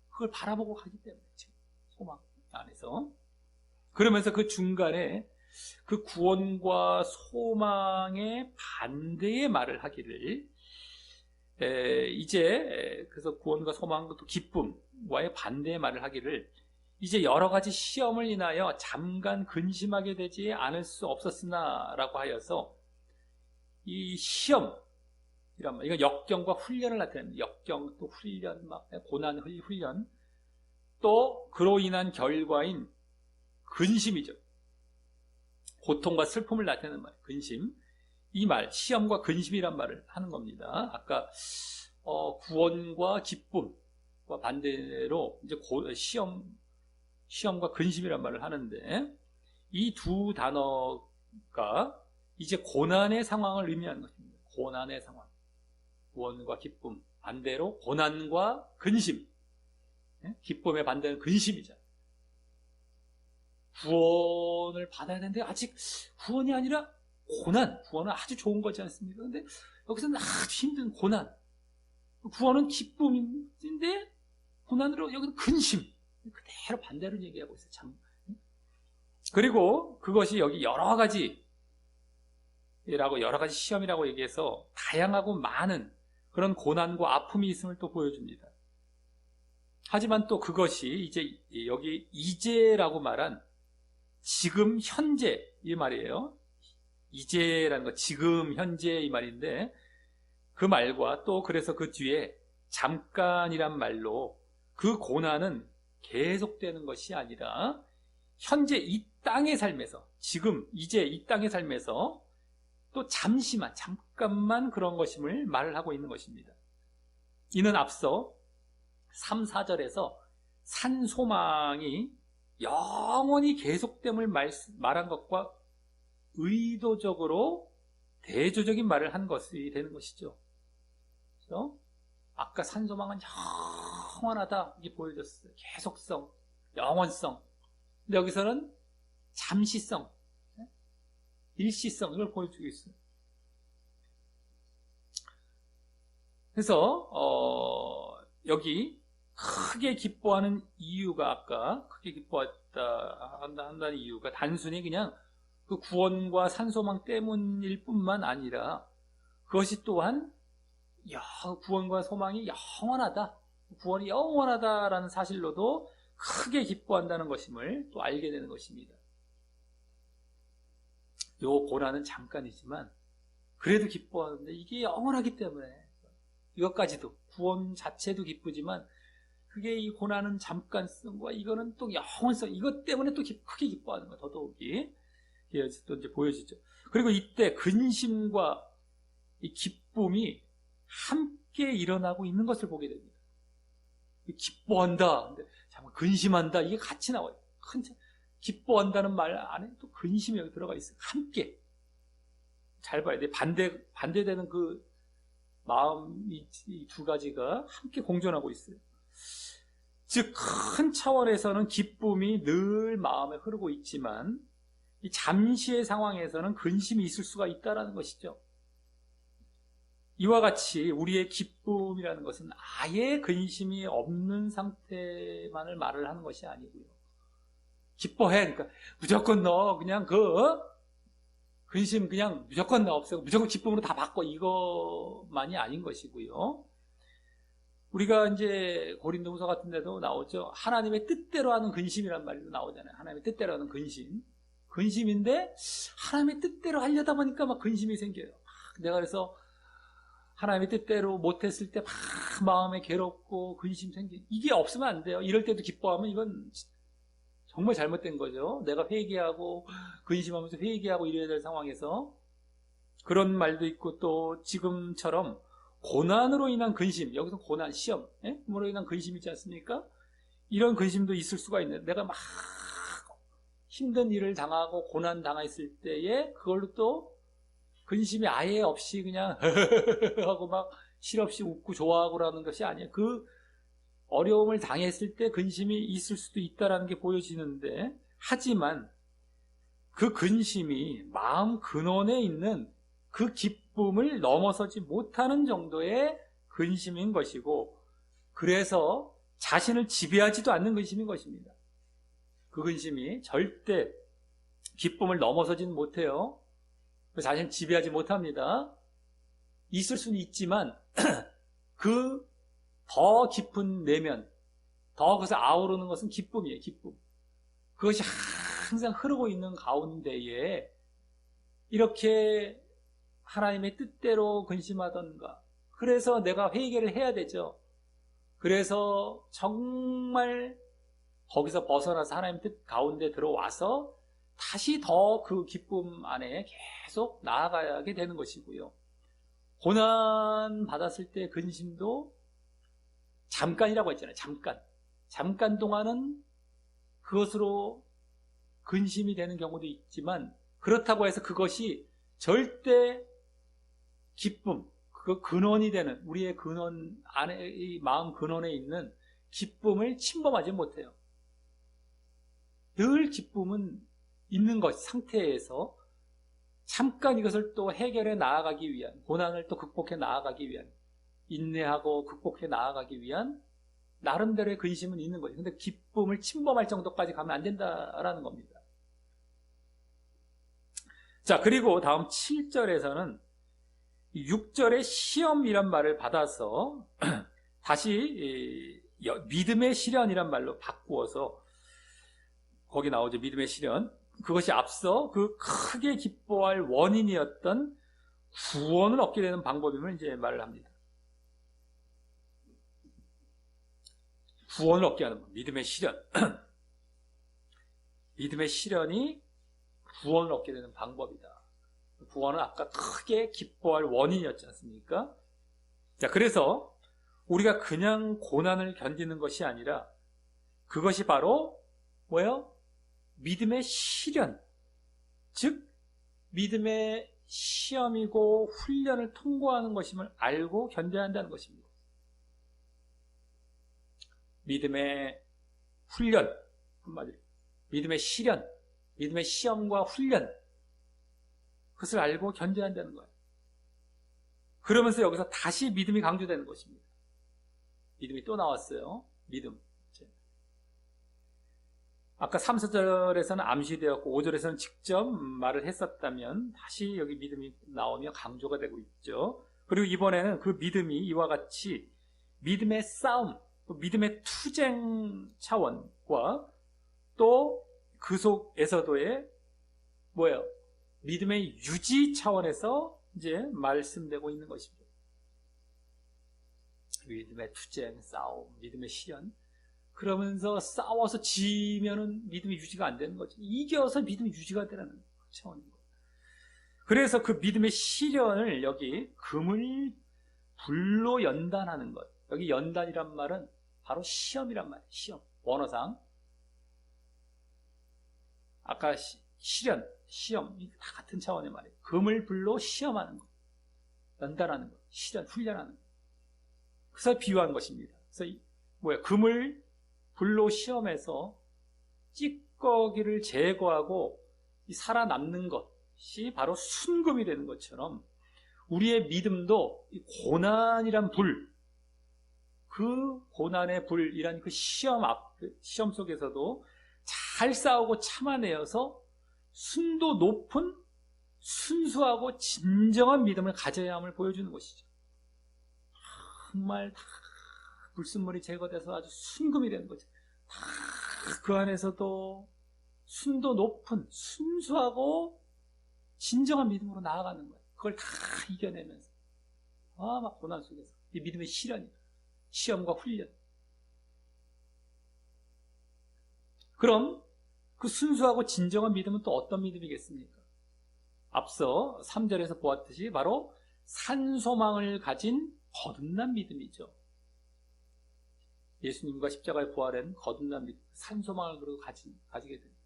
그걸 바라보고 가기 때문에 지금 소망 안에서. 그러면서 그 중간에 그 구원과 소망의 반대의 말을 하기를 이제 그래서 구원과 소망과 또 기쁨과의 반대의 말을 하기를 이제 여러 가지 시험을 인하여 잠깐 근심하게 되지 않을 수 없었으나 라고 하여서 이 시험 이란 말, 이거 역경과 훈련을 나타냅니다. 역경 또 훈련, 고난 훈련 또 그로 인한 결과인 근심이죠. 고통과 슬픔을 나타내는 말, 근심. 이 말, 시험과 근심이란 말을 하는 겁니다. 아까 구원과 기쁨과 반대로 이제 시험과 근심이란 말을 하는데 이 두 단어가 이제 고난의 상황을 의미하는 것입니다. 고난의 상황. 구원과 기쁨. 반대로 고난과 근심. 기쁨의 반대는 근심이잖아요. 구원을 받아야 되는데 아직 구원이 아니라 구원은 아주 좋은 거지 않습니까? 근데 여기서는 아주 힘든 고난. 구원은 기쁨인데 고난으로 여기는 근심. 그대로 반대로 얘기하고 있어요. 참. 그리고 그것이 여기 여러 가지 시험이라고 얘기해서 다양하고 많은 그런 고난과 아픔이 있음을 또 보여줍니다. 하지만 또 그것이 이제 여기 이제라고 말한 지금 현재 이 말이에요. 이제라는 거 지금 현재 이 말인데 그 말과 또 그래서 그 뒤에 잠깐이란 말로 그 고난은 계속되는 것이 아니라 현재 이 땅의 삶에서 지금 이제 이 땅의 삶에서 또 잠깐만 그런 것임을 말을 하고 있는 것입니다. 이는 앞서 3, 4절에서 산소망이 영원히 계속됨을 말한 것과 의도적으로 대조적인 말을 한 것이 되는 것이죠. 그래서 아까 산소망은 영원하다 이게 보여졌어요. 계속성, 영원성. 근데 여기서는 잠시성, 일시성 이걸 보여주고 있어요. 그래서 여기 크게 기뻐하는 이유가 아까 크게 한다는 이유가 단순히 그냥 그 구원과 산소망 때문일 뿐만 아니라 그것이 또한 구원과 소망이 영원하다, 구원이 영원하다라는 사실로도 크게 기뻐한다는 것임을 또 알게 되는 것입니다. 요 고난은 잠깐이지만 그래도 기뻐하는데 이게 영원하기 때문에 이것까지도 구원 자체도 기쁘지만 그게 이 고난은 잠깐성과 이거는 또 영원성, 이것 때문에 또 크게 기뻐하는 거 더더욱이 또 이제 보여지죠. 그리고 이때 근심과 이 기쁨이 함께 일어나고 있는 것을 보게 됩니다. 기뻐한다, 근심한다, 이게 같이 나와요. 기뻐한다는 말 안에 또 근심이 여기 들어가 있어요. 함께. 잘 봐야 돼. 반대되는 그 마음, 이 두 가지가 함께 공존하고 있어요. 즉, 큰 차원에서는 기쁨이 늘 마음에 흐르고 있지만, 이 잠시의 상황에서는 근심이 있을 수가 있다는 것이죠. 이와 같이 우리의 기쁨이라는 것은 아예 근심이 없는 상태만을 말을 하는 것이 아니고요. 기뻐해. 그러니까 무조건 너 그냥 근심 그냥 무조건 너 없애고 무조건 기쁨으로 다 바꿔. 이거만이 아닌 것이고요. 우리가 이제 고린도후서 같은 데도 나오죠. 하나님의 뜻대로 하는 근심이란 말도 나오잖아요. 하나님의 뜻대로 하는 근심. 근심인데 하나님의 뜻대로 하려다 보니까 막 근심이 생겨요. 내가 그래서 하나님의 뜻대로 못했을 때 막 마음에 괴롭고 근심 생기고 이게 없으면 안 돼요. 이럴 때도 기뻐하면 이건 정말 잘못된 거죠. 내가 회개하고 근심하면서 회개하고 이래야 될 상황에서 그런 말도 있고 또 지금처럼 고난으로 인한 근심, 여기서 고난, 시험, 뭐로 인한 근심이 있지 않습니까? 이런 근심도 있을 수가 있는데 내가 막 힘든 일을 당하고 고난 당했을 때에 그걸로 또 근심이 아예 없이 그냥 하고 막 실없이 웃고 좋아하고라는 것이 아니에요. 그 어려움을 당했을 때 근심이 있을 수도 있다는 게 보여지는데 하지만 그 근심이 마음 근원에 있는 그 기쁨을 넘어서지 못하는 정도의 근심인 것이고 그래서 자신을 지배하지도 않는 근심인 것입니다. 그 근심이 절대 기쁨을 넘어서지는 못해요. 자신을 지배하지 못합니다. 있을 수는 있지만 그 더 깊은 내면, 더 그것을 아우르는 것은 기쁨이에요. 기쁨. 그것이 항상 흐르고 있는 가운데에 이렇게 하나님의 뜻대로 근심하던가 그래서 내가 회개를 해야 되죠. 그래서 정말 거기서 벗어나서 하나님 뜻 가운데 들어와서 다시 더 그 기쁨 안에 계속 나아가게 되는 것이고요. 고난 받았을 때 근심도 잠깐이라고 했잖아요. 잠깐 동안은 그것으로 근심이 되는 경우도 있지만 그렇다고 해서 그것이 절대 기쁨, 그 근원이 되는 우리의 근원 안에 이 마음 근원에 있는 기쁨을 침범하지 못해요. 늘 기쁨은 있는 것 상태에서 잠깐 이것을 또 해결해 나아가기 위한 고난을 또 극복해 나아가기 위한 인내하고 극복해 나아가기 위한 나름대로의 근심은 있는 거예요. 근데 기쁨을 침범할 정도까지 가면 안 된다라는 겁니다. 자, 그리고 다음 7절에서는 6절의 시험이란 말을 받아서 다시 믿음의 시련이란 말로 바꾸어서 거기 나오죠. 믿음의 시련. 그것이 앞서 그 크게 기뻐할 원인이었던 구원을 얻게 되는 방법임을 이제 말을 합니다. 구원을 얻게 하는 것, 믿음의 시련. 믿음의 시련이 구원을 얻게 되는 방법이다. 구원은 아까 크게 기뻐할 원인이었지 않습니까? 자, 그래서 우리가 그냥 고난을 견디는 것이 아니라 그것이 바로 뭐예요? 믿음의 시련, 즉 믿음의 시험이고 훈련을 통과하는 것임을 알고 견뎌야 한다는 것입니다. 믿음의 훈련, 한마디로 믿음의 시련, 믿음의 시험과 훈련, 그것을 알고 견뎌야 한다는 거예요. 그러면서 여기서 다시 믿음이 강조되는 것입니다. 믿음이 또 나왔어요. 믿음. 아까 3, 4절에서는 암시되었고 5절에서는 직접 말을 했었다면 다시 여기 믿음이 나오며 강조가 되고 있죠. 그리고 이번에는 그 믿음이 이와 같이 믿음의 싸움, 또 믿음의 투쟁 차원과 또 그 속에서도의 뭐예요? 믿음의 유지 차원에서 이제 말씀되고 있는 것입니다. 믿음의 투쟁, 싸움, 믿음의 시련. 그러면서 싸워서 지면은 믿음이 유지가 안 되는 거죠. 이겨서 믿음이 유지가 되는 차원인 거예요. 그래서 그 믿음의 시련을 여기 금을 불로 연단하는 것. 여기 연단이란 말은 바로 시험이란 말이에요. 시험. 원어상. 아까 시련, 시험, 다 같은 차원의 말이에요. 금을 불로 시험하는 것. 연단하는 것. 시련, 훈련하는 것. 그래서 비유한 것입니다. 그래서 금을 불로 시험해서 찌꺼기를 제거하고 살아남는 것이 바로 순금이 되는 것처럼 우리의 믿음도 이 고난이란 불, 그 고난의 불이란 그 시험 속에서도 잘 싸우고 참아내어서 순도 높은 순수하고 진정한 믿음을 가져야 함을 보여주는 것이죠. 정말 다 불순물이 제거돼서 아주 순금이 되는 거죠. 다 그 안에서도 순도 높은 순수하고 진정한 믿음으로 나아가는 거예요. 그걸 다 이겨내면서 막 고난 속에서 이 믿음의 시련이 시험과 훈련. 그럼 그 순수하고 진정한 믿음은 또 어떤 믿음이겠습니까? 앞서 3절에서 보았듯이 바로 산소망을 가진 거듭난 믿음이죠. 예수님과 십자가의 부활은 거듭난 믿음, 산소망을 그리고 가지게 됩니다.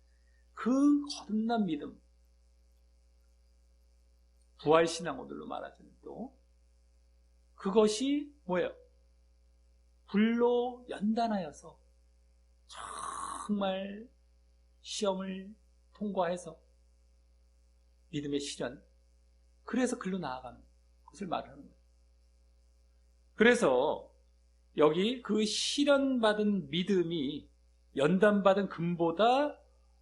그 거듭난 믿음, 부활신앙으로 말하자면 또 그것이 뭐예요? 불로 연단하여서 정말 시험을 통과해서 믿음의 시련, 그래서 글로 나아가는 것을 말하는 거예요. 그래서 여기 그 시련받은 믿음이 연단받은 금보다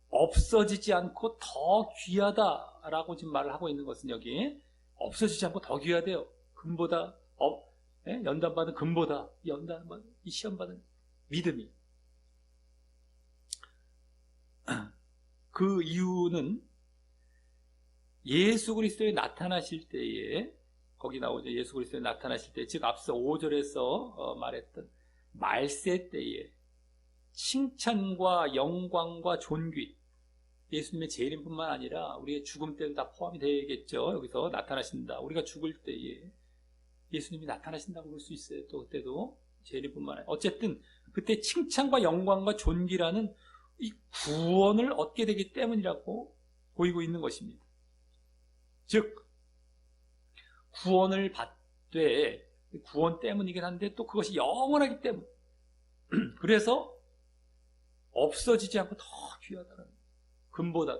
없어지지 않고 더 귀하다라고 지금 말을 하고 있는 것은 여기 없어지지 않고 더 귀하대요. 금보다 연단받은 금보다 이 시험받은 믿음이. 그 이유는 예수 그리스도에 나타나실 때에 거기 나오죠. 예수 그리스도에 나타나실 때, 즉 앞서 5절에서 말했던 말세 때에 칭찬과 영광과 존귀, 예수님의 재림뿐만 아니라 우리의 죽음 때도 다 포함이 되겠죠. 여기서 나타나신다. 우리가 죽을 때에 예수님이 나타나신다고 볼 수 있어요. 또 그때도 재림뿐만 아니라. 어쨌든 그때 칭찬과 영광과 존귀라는 이 구원을 얻게 되기 때문이라고 보이고 있는 것입니다. 즉 구원을 받되 구원 때문이긴 한데 또 그것이 영원하기 때문. 그래서 없어지지 않고 더 귀하다는 금보다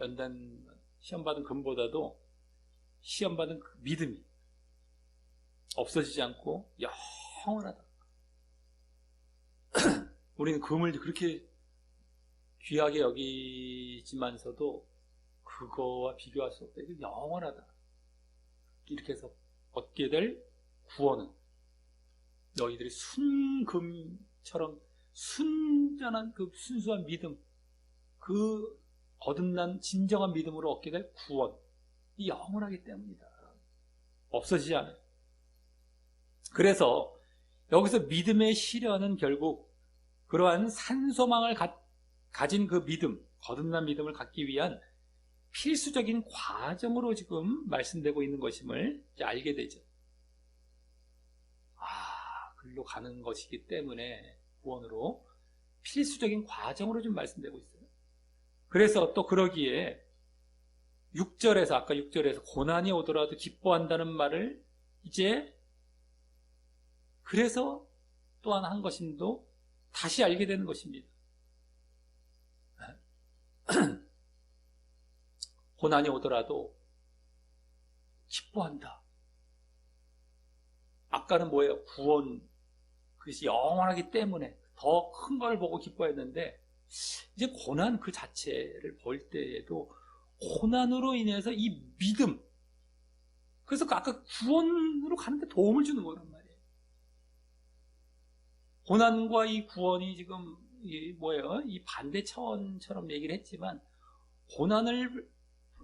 연단 시험받은 금보다도 시험받은 그 믿음이 없어지지 않고 영원하다. 우리는 금을 그렇게 귀하게 여기지만서도 그거와 비교할 수 없다. 이거 영원하다. 이렇게 해서 얻게 될 구원은 너희들이 순금처럼 순전한 그 순수한 믿음, 그 거듭난 진정한 믿음으로 얻게 될 구원, 이 영원하기 때문이다. 없어지지 않아요. 그래서 여기서 믿음의 시련은 결국 그러한 산소망을 가진 그 믿음, 거듭난 믿음을 갖기 위한 필수적인 과정으로 지금 말씀되고 있는 것임을 이제 알게 되죠. 글로 가는 것이기 때문에 구원으로 필수적인 과정으로 좀 말씀되고 있어요. 그래서 또 그러기에 6절에서 아까 6절에서 고난이 오더라도 기뻐한다는 말을 이제 그래서 또한 한 것임도 다시 알게 되는 것입니다. 고난이 오더라도 기뻐한다. 아까는 뭐예요? 구원, 그것이 영원하기 때문에 더 큰 걸 보고 기뻐했는데 이제 고난 그 자체를 볼 때에도 고난으로 인해서 이 믿음, 그래서 아까 구원으로 가는데 도움을 주는 거란 말이에요. 고난과 이 구원이 지금 이 반대 차원처럼 얘기를 했지만 고난을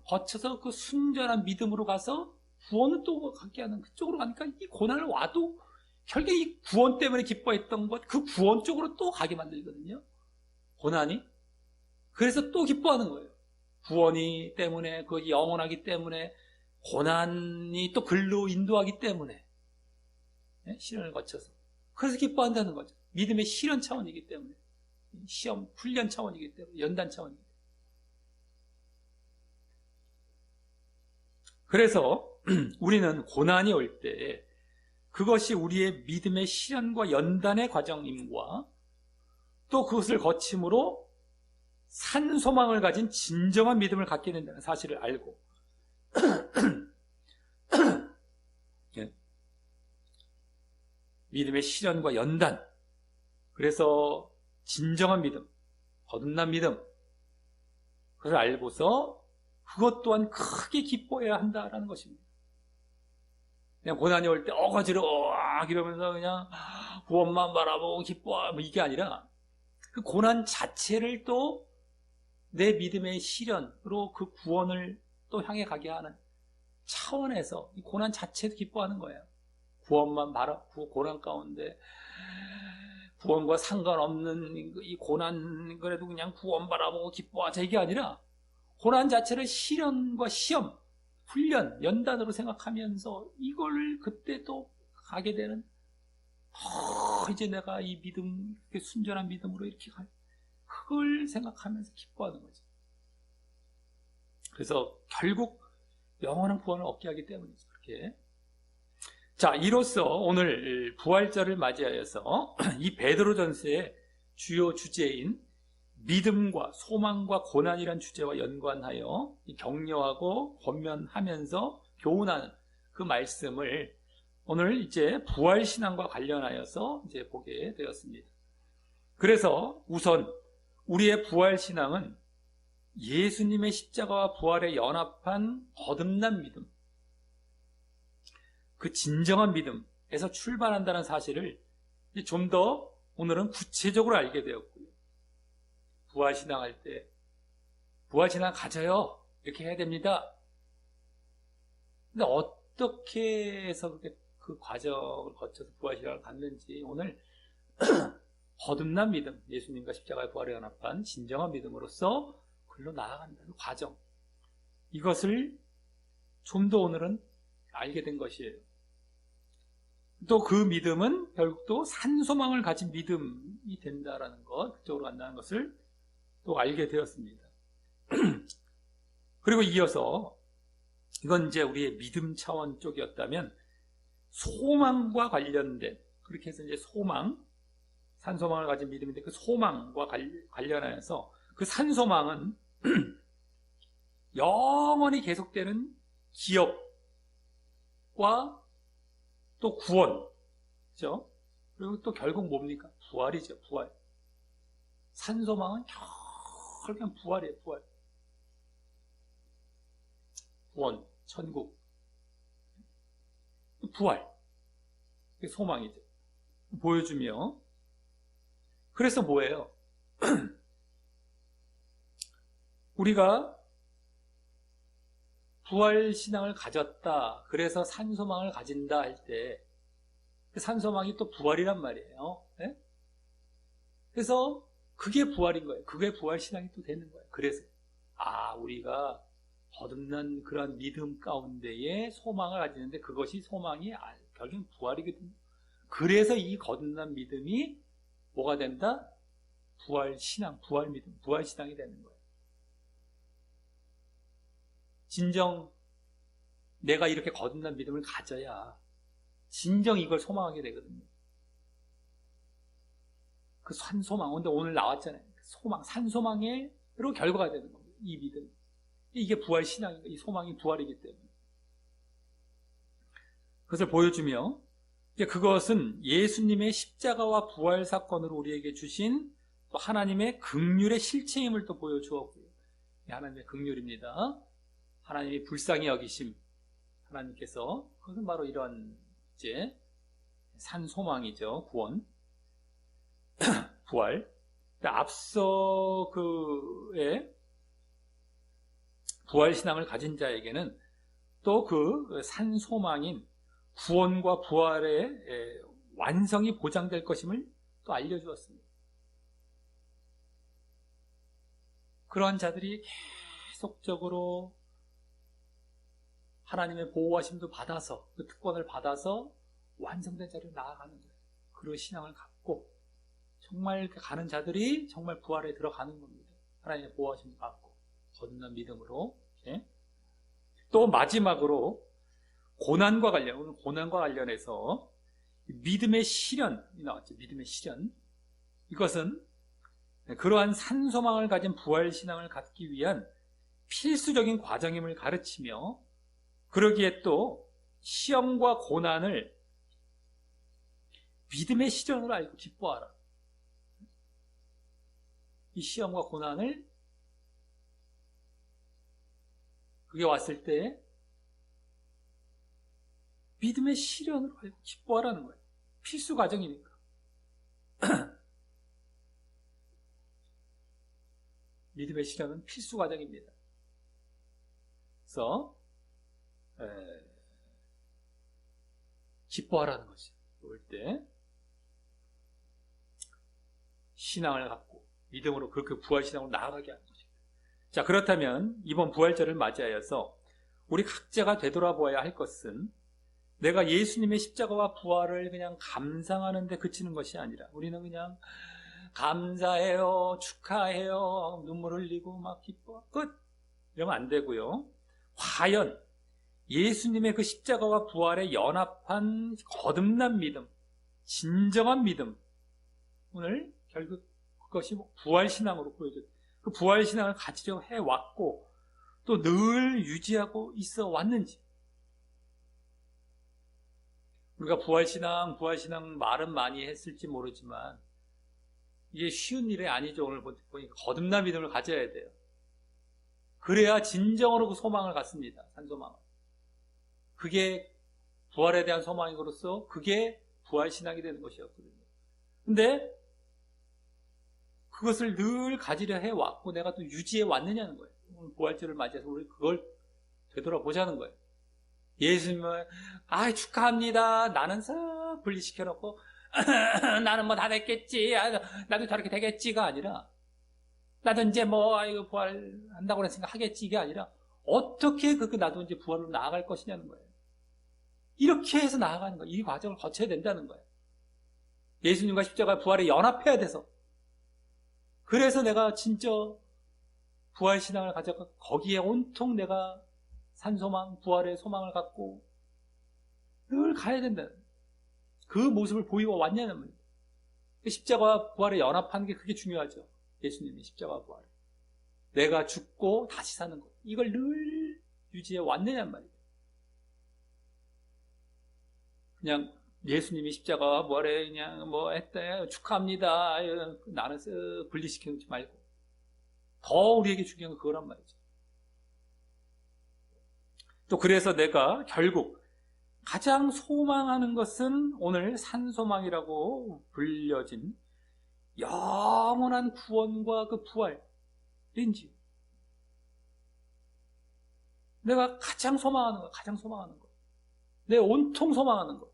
거쳐서 그 순전한 믿음으로 가서 구원을 또 갖게 하는 그쪽으로 가니까 이 고난을 와도 결국 이 구원 때문에 기뻐했던 것, 그 구원 쪽으로 또 가게 만들거든요. 고난이. 그래서 또 기뻐하는 거예요. 구원이 때문에, 그 영원하기 때문에, 고난이 또 글로 인도하기 때문에, 시련을 거쳐서. 그래서 기뻐한다는 거죠. 믿음의 실현 차원이기 때문에. 시험, 훈련 차원이기 때문에, 연단 차원이기 때문에. 그래서 우리는 고난이 올 때 그것이 우리의 믿음의 실현과 연단의 과정임과 또 그것을 거침으로 산 소망을 가진 진정한 믿음을 갖게 된다는 사실을 알고 믿음의 실현과 연단, 그래서 진정한 믿음, 거듭난 믿음, 그걸 알고서 그것 또한 크게 기뻐해야 한다라는 것입니다. 그냥 고난이 올 때 어거지로 이러면서 그냥 구원만 바라보고 기뻐, 이게 아니라 그 고난 자체를 또 내 믿음의 실현으로 그 구원을 또 향해 가게 하는 차원에서 이 고난 자체도 기뻐하는 거예요. 구원만 바라고 고난 가운데 구원과 상관없는 이 고난, 그래도 그냥 구원 바라보고 기뻐하자, 이게 아니라 고난 자체를 실현과 시험, 훈련, 연단으로 생각하면서 이걸 그때 또 가게 되는, 이제 내가 이 믿음, 순전한 믿음으로 이렇게 가, 그걸 생각하면서 기뻐하는 거지. 그래서 결국 영원한 구원을 얻게 하기 때문이죠. 그렇게. 자, 이로써 오늘 부활절을 맞이하여서 이 베드로전서의 주요 주제인 믿음과 소망과 고난이란 주제와 연관하여 격려하고 권면하면서 교훈하는 그 말씀을 오늘 이제 부활신앙과 관련하여서 이제 보게 되었습니다. 그래서 우선 우리의 부활신앙은 예수님의 십자가와 부활에 연합한 거듭난 믿음, 그 진정한 믿음에서 출발한다는 사실을 좀 더 오늘은 구체적으로 알게 되었고요. 부활신앙 할 때 부활신앙 가져요, 이렇게 해야 됩니다. 근데 어떻게 해서 그 과정을 거쳐서 부활신앙을 갖는지 오늘 거듭난 믿음, 예수님과 십자가의 부활에 연합한 진정한 믿음으로써 글로 나아간다는 과정, 이것을 좀 더 오늘은 알게 된 것이에요. 또 그 믿음은 결국 또 산소망을 가진 믿음이 된다라는 것, 그쪽으로 간다는 것을 또 알게 되었습니다. 그리고 이어서 이건 이제 우리의 믿음 차원 쪽이었다면 소망과 관련된, 그렇게 해서 이제 소망, 산소망을 가진 믿음인데 그 소망과 관련하여서 그 산소망은 영원히 계속되는 기업과 또 구원, 그죠? 그리고 또 결국 뭡니까? 부활이죠, 부활. 산소망은 결국 부활이에요, 부활. 구원, 천국, 부활. 그게 소망이죠. 보여주며. 그래서 뭐예요? 우리가 부활신앙을 가졌다, 그래서 산소망을 가진다 할 때 그 산소망이 또 부활이란 말이에요. 네? 그래서 그게 부활인 거예요. 그게 부활신앙이 또 되는 거예요. 그래서 우리가 거듭난 그런 믿음 가운데에 소망을 가지는데 그것이 소망이 결국은 부활이거든요. 그래서 이 거듭난 믿음이 뭐가 된다? 부활신앙, 부활믿음, 부활신앙이 되는 거예요. 진정 내가 이렇게 거듭난 믿음을 가져야 진정 이걸 소망하게 되거든요. 그 산소망, 근데 오늘 나왔잖아요. 소망, 산소망으로 결과가 되는 겁니다. 이 믿음. 이게 부활신앙인 거예요. 이 소망이 부활이기 때문에. 그것을 보여주며 이제 그것은 예수님의 십자가와 부활 사건으로 우리에게 주신 또 하나님의 긍휼의 실체임을 또 보여주었고요. 하나님의 긍휼입니다. 하나님이 불쌍히 여기심, 하나님께서, 그것은 바로 이런 이제 산소망이죠. 구원, 부활. 앞서 그의 부활신앙을 가진 자에게는 또 그 산소망인 구원과 부활의 완성이 보장될 것임을 또 알려주었습니다. 그러한 자들이 지속적으로 하나님의 보호하심도 받아서 그 특권을 받아서 완성된 자리로 나아가는 거예요. 그런 신앙을 갖고 정말 가는 자들이 정말 부활에 들어가는 겁니다. 하나님의 보호하심을 받고 거듭난 믿음으로. 이렇게. 또 마지막으로 고난과 관련해서 믿음의 실현이 나왔죠. 믿음의 실현. 이것은 그러한 산소망을 가진 부활신앙을 갖기 위한 필수적인 과정임을 가르치며, 그러기에 또 시험과 고난을 믿음의 실현으로 알고 기뻐하라. 이 시험과 고난을 그게 왔을 때 믿음의 실현으로 알고 기뻐하라는 거예요. 필수 과정이니까. 믿음의 실현은 필수 과정입니다. 그래서 기뻐하라는 것이죠. 올 때 신앙을 갖고 믿음으로 그렇게 부활신앙으로 나아가게 하는 것입니다. 자, 그렇다면 이번 부활절을 맞이하여서 우리 각자가 되돌아보아야 할 것은 내가 예수님의 십자가와 부활을 그냥 감상하는 데 그치는 것이 아니라, 우리는 그냥 감사해요, 축하해요, 눈물 흘리고 막 기뻐, 끝! 이러면 안 되고요. 과연 예수님의 그 십자가와 부활에 연합한 거듭난 믿음, 진정한 믿음, 오늘 결국 그것이 부활신앙으로 보여줘요. 그 부활신앙을 가지려고 해왔고 또 늘 유지하고 있어 왔는지. 우리가 부활신앙 말은 많이 했을지 모르지만 이게 쉬운 일이 아니죠. 오늘 보니까 거듭난 믿음을 가져야 돼요. 그래야 진정으로 그 소망을 갖습니다. 산소망을. 그게 부활에 대한 소망으로서 그게 부활신앙이 되는 것이었거든요. 근데 그것을 늘 가지려 해왔고 내가 또 유지해 왔느냐는 거예요. 오늘 부활절을 맞이해서 우리 그걸 되돌아보자는 거예요. 예수님은 축하합니다. 나는 싹 분리시켜놓고 나는 뭐 다 됐겠지. 나도 저렇게 되겠지가 아니라, 나도 이제 이거 부활한다고 했으니까 하겠지, 이게 아니라 어떻게 나도 이제 부활로 나아갈 것이냐는 거예요. 이렇게 해서 나아가는 거예요. 이 과정을 거쳐야 된다는 거예요. 예수님과 십자가 부활에 연합해야 돼서. 그래서 내가 진짜 부활신앙을 가져가 거기에 온통 내가 산소망, 부활의 소망을 갖고 늘 가야 된다. 그 모습을 보이고 왔냐는 말이에요. 십자가와 부활에 연합하는 게 그게 중요하죠. 예수님이 십자가와 부활. 내가 죽고 다시 사는 것. 이걸 늘 유지해 왔느냐는 말이에요. 그냥 예수님이 십자가와 부활에 그냥 했대, 축하합니다. 나는 분리시켜놓지 말고. 더 우리에게 중요한 건 그거란 말이죠. 또 그래서 내가 결국 가장 소망하는 것은 오늘 산소망이라고 불려진 영원한 구원과 그 부활인지. 내가 가장 소망하는 거. 내 온통 소망하는 거.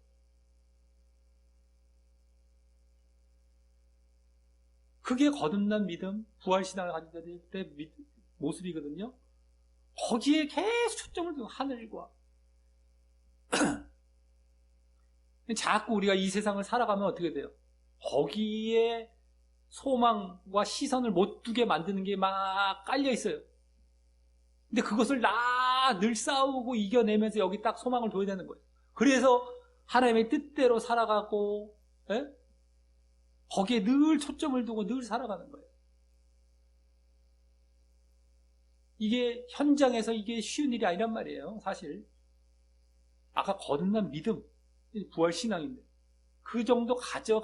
그게 거듭난 믿음, 부활신앙을 가진 자들의 모습이거든요. 거기에 계속 초점을 두고 하늘과 자꾸 우리가 이 세상을 살아가면 어떻게 돼요? 거기에 소망과 시선을 못 두게 만드는 게 막 깔려 있어요. 근데 그것을 늘 싸우고 이겨내면서 여기 딱 소망을 둬야 되는 거예요. 그래서 하나님의 뜻대로 살아가고, 거기에 늘 초점을 두고 늘 살아가는 거예요. 이게 현장에서 이게 쉬운 일이 아니란 말이에요. 사실 아까 거듭난 믿음, 부활신앙인데 그 정도 가져야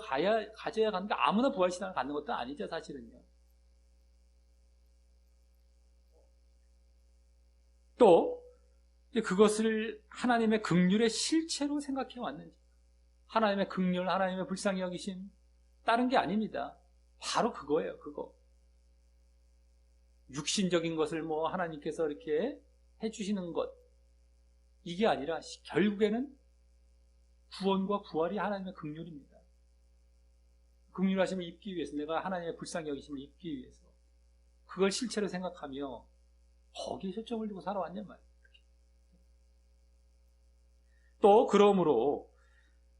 하는데 아무나 부활신앙을 갖는 것도 아니죠. 사실은요. 또 그것을 하나님의 긍휼의 실체로 생각해 왔는지, 하나님의 긍휼, 하나님의 불쌍히 여기심, 다른 게 아닙니다. 바로 그거예요. 그거. 육신적인 것을 하나님께서 이렇게 해주시는 것, 이게 아니라 결국에는 구원과 부활이 하나님의 긍휼입니다. 긍휼하심을 입기 위해서, 내가 하나님의 불쌍히 여기심을 입기 위해서 그걸 실체로 생각하며 거기에 초점을 두고 살아왔냔 말이에요. 또 그러므로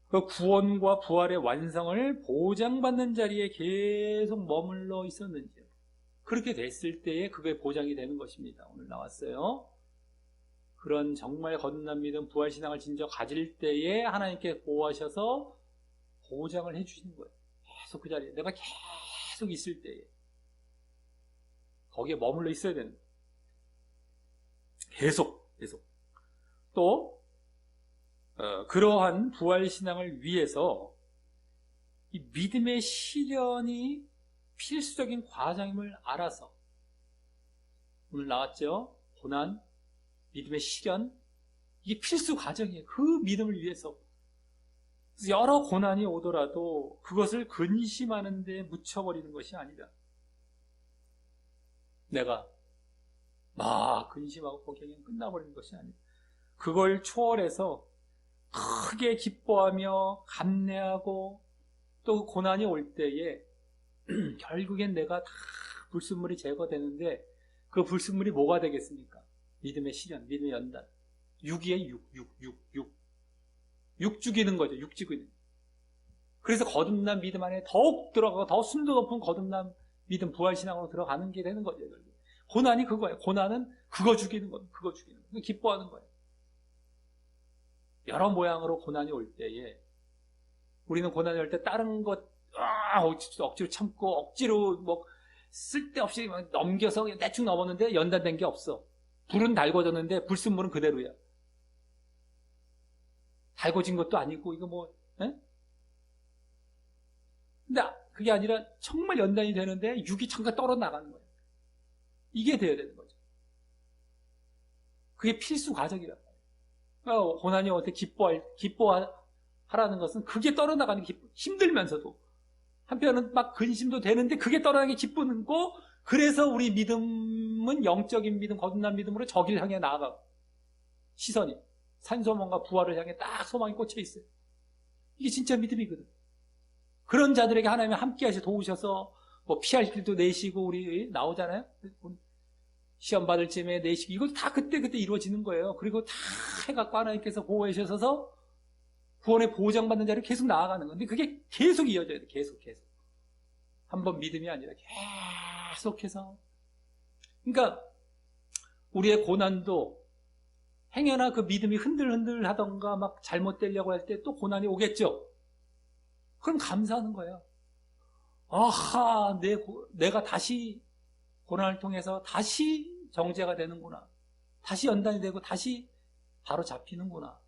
그 구원과 부활의 완성을 보장받는 자리에 계속 머물러 있었는지요. 그렇게 됐을 때에 그게 보장이 되는 것입니다. 오늘 나왔어요. 그런 정말 거듭난 믿음, 부활신앙을 진정 가질 때에 하나님께 보호하셔서 보장을 해주시는 거예요. 계속 그 자리에 내가 계속 있을 때에 거기에 머물러 있어야 되는 거예요. 계속 또 그러한 부활신앙을 위해서 이 믿음의 실현이 필수적인 과정임을 알아서 오늘 나왔죠. 고난, 믿음의 실현, 이게 필수 과정이에요. 그 믿음을 위해서 여러 고난이 오더라도 그것을 근심하는 데 묻혀버리는 것이 아니라 내가 막 근심하고 거기에 끝나버리는 것이 아니라 그걸 초월해서 크게 기뻐하며 감내하고 또 고난이 올 때에 결국엔 내가 다 불순물이 제거되는데 그 불순물이 뭐가 되겠습니까? 믿음의 실현, 믿음의 연단. 6이에 6 죽이는 거죠. 6 죽이는. 그래서 거듭난 믿음 안에 더욱 들어가고 더 순도 높은 거듭난 믿음, 부활신앙으로 들어가는 게 되는 거죠. 고난이 그거예요. 고난은 그거 죽이는 거예요. 그거 죽이는 거예요. 기뻐하는 거예요. 여러 모양으로 고난이 올 때에 우리는 고난이 올 때 다른 것 억지로 참고 억지로 뭐 쓸데없이 넘겨서 그냥 대충 넘었는데 연단된 게 없어. 불은 달궈졌는데 불순물은 그대로야. 달궈진 것도 아니고 이거 뭐 에? 근데 그게 아니라 정말 연단이 되는데 육이 잠깐 떨어 나가는 거예요. 이게 돼야 되는 거죠. 그게 필수 과정이란 말이에요. 고난이 올 때 기뻐하라는 것은 그게 떨어나가는 게 힘들면서도 한편은 막 근심도 되는데 그게 떨어나는 게 기쁘고 그래서 우리 믿음은 영적인 믿음, 거듭난 믿음으로 저길 향해 나아가고 시선이 산소망과 부활을 향해 딱 소망이 꽂혀 있어요. 이게 진짜 믿음이거든. 그런 자들에게 하나님이 함께 하셔 도우셔서 뭐 피할 길도 내시고 우리 나오잖아요. 시험 받을 쯤에 내시고 이거 다 그때 이루어지는 거예요. 그리고 다 해갖고 하나님께서 보호해 주셔서 구원의 보장받는 자리를 계속 나아가는 건데 그게 계속 이어져야 돼. 계속 한번 믿음이 아니라 계속해서. 그러니까 우리의 고난도 행여나 그 믿음이 흔들흔들 하던가 막 잘못되려고 할 때 또 고난이 오겠죠. 그럼 감사하는 거예요. 아하, 내가 다시 고난을 통해서 다시 정죄가 되는구나. 다시 연단이 되고 다시 바로 잡히는구나.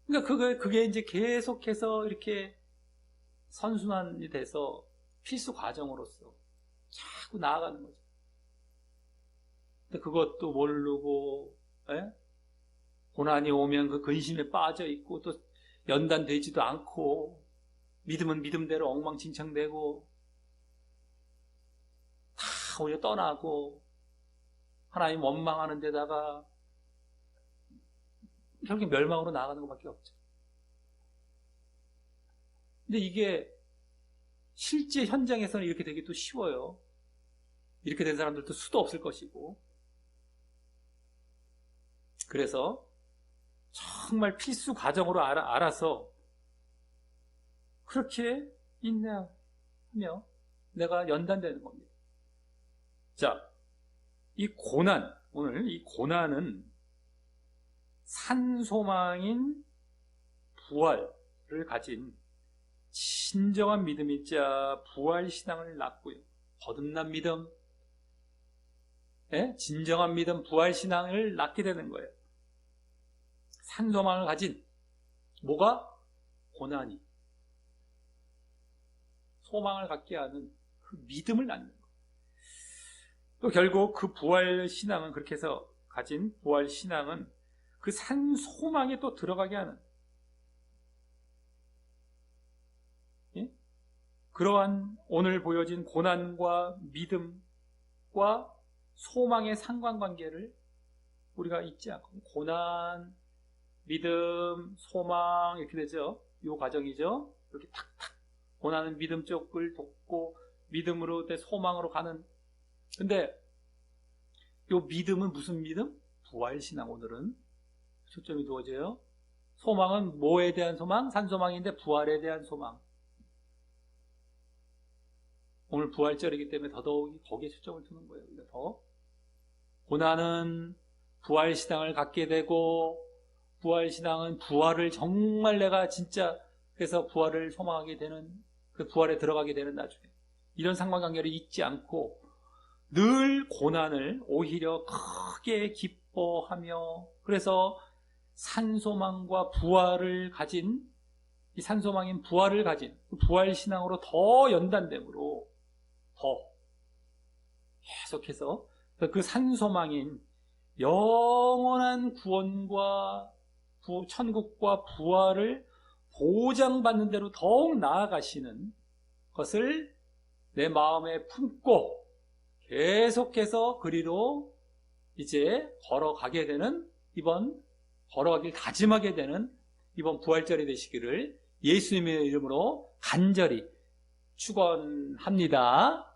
그러니까 그게 이제 계속해서 이렇게 선순환이 돼서 필수 과정으로서 자꾸 나아가는 거죠. 근데 그것도 모르고, 고난이 오면 그 근심에 빠져 있고 또 연단되지도 않고 믿음은 믿음대로 엉망진창되고 다 오히려 떠나고 하나님 원망하는 데다가 결국 멸망으로 나아가는 것밖에 없죠. 근데 이게 실제 현장에서는 이렇게 되기 또 쉬워요. 이렇게 된 사람들도 수도 없을 것이고. 그래서 정말 필수 과정으로 알아서 그렇게 인내하며 내가 연단되는 겁니다. 자, 오늘 이 고난은 산소망인 부활을 가진 진정한 믿음이자 부활신앙을 낳고요. 거듭난 믿음, 진정한 믿음, 부활신앙을 낳게 되는 거예요. 산소망을 가진 뭐가? 고난이 소망을 갖게 하는 그 믿음을 낳는 거예요. 또 결국 그 부활신앙은 그렇게 해서 가진 부활신앙은 그 산소망에 또 들어가게 하는 그러한 오늘 보여진 고난과 믿음과 소망의 상관관계를 우리가 잊지 않고 고난, 믿음, 소망 이렇게 되죠. 이 과정이죠. 이렇게 탁탁 고난은 믿음 쪽을 돕고 믿음으로 내 소망으로 가는 근데 요 믿음은 무슨 믿음? 부활신앙. 오늘은 초점이 두어져요. 소망은 뭐에 대한 소망? 산소망인데 부활에 대한 소망. 오늘 부활절이기 때문에 더더욱 거기에 초점을 두는 거예요. 우리가 더 고난은 부활신앙을 갖게 되고, 부활신앙은 부활을 정말 내가 진짜 그래서 부활을 소망하게 되는, 그 부활에 들어가게 되는 나중에 이런 상관관계를 잊지 않고 늘 고난을 오히려 크게 기뻐하며, 그래서 산소망과 부활을 가진, 이 산소망인 부활을 가진 부활신앙으로 더 연단됨으로 더 계속해서 그 산소망인 영원한 구원과 천국과 부활을 보장받는 대로 더욱 나아가시는 것을 내 마음에 품고 계속해서 그리로 이제 걸어가게 되는, 걸어가길 다짐하게 되는 이번 부활절이 되시기를 예수님의 이름으로 간절히 축원합니다.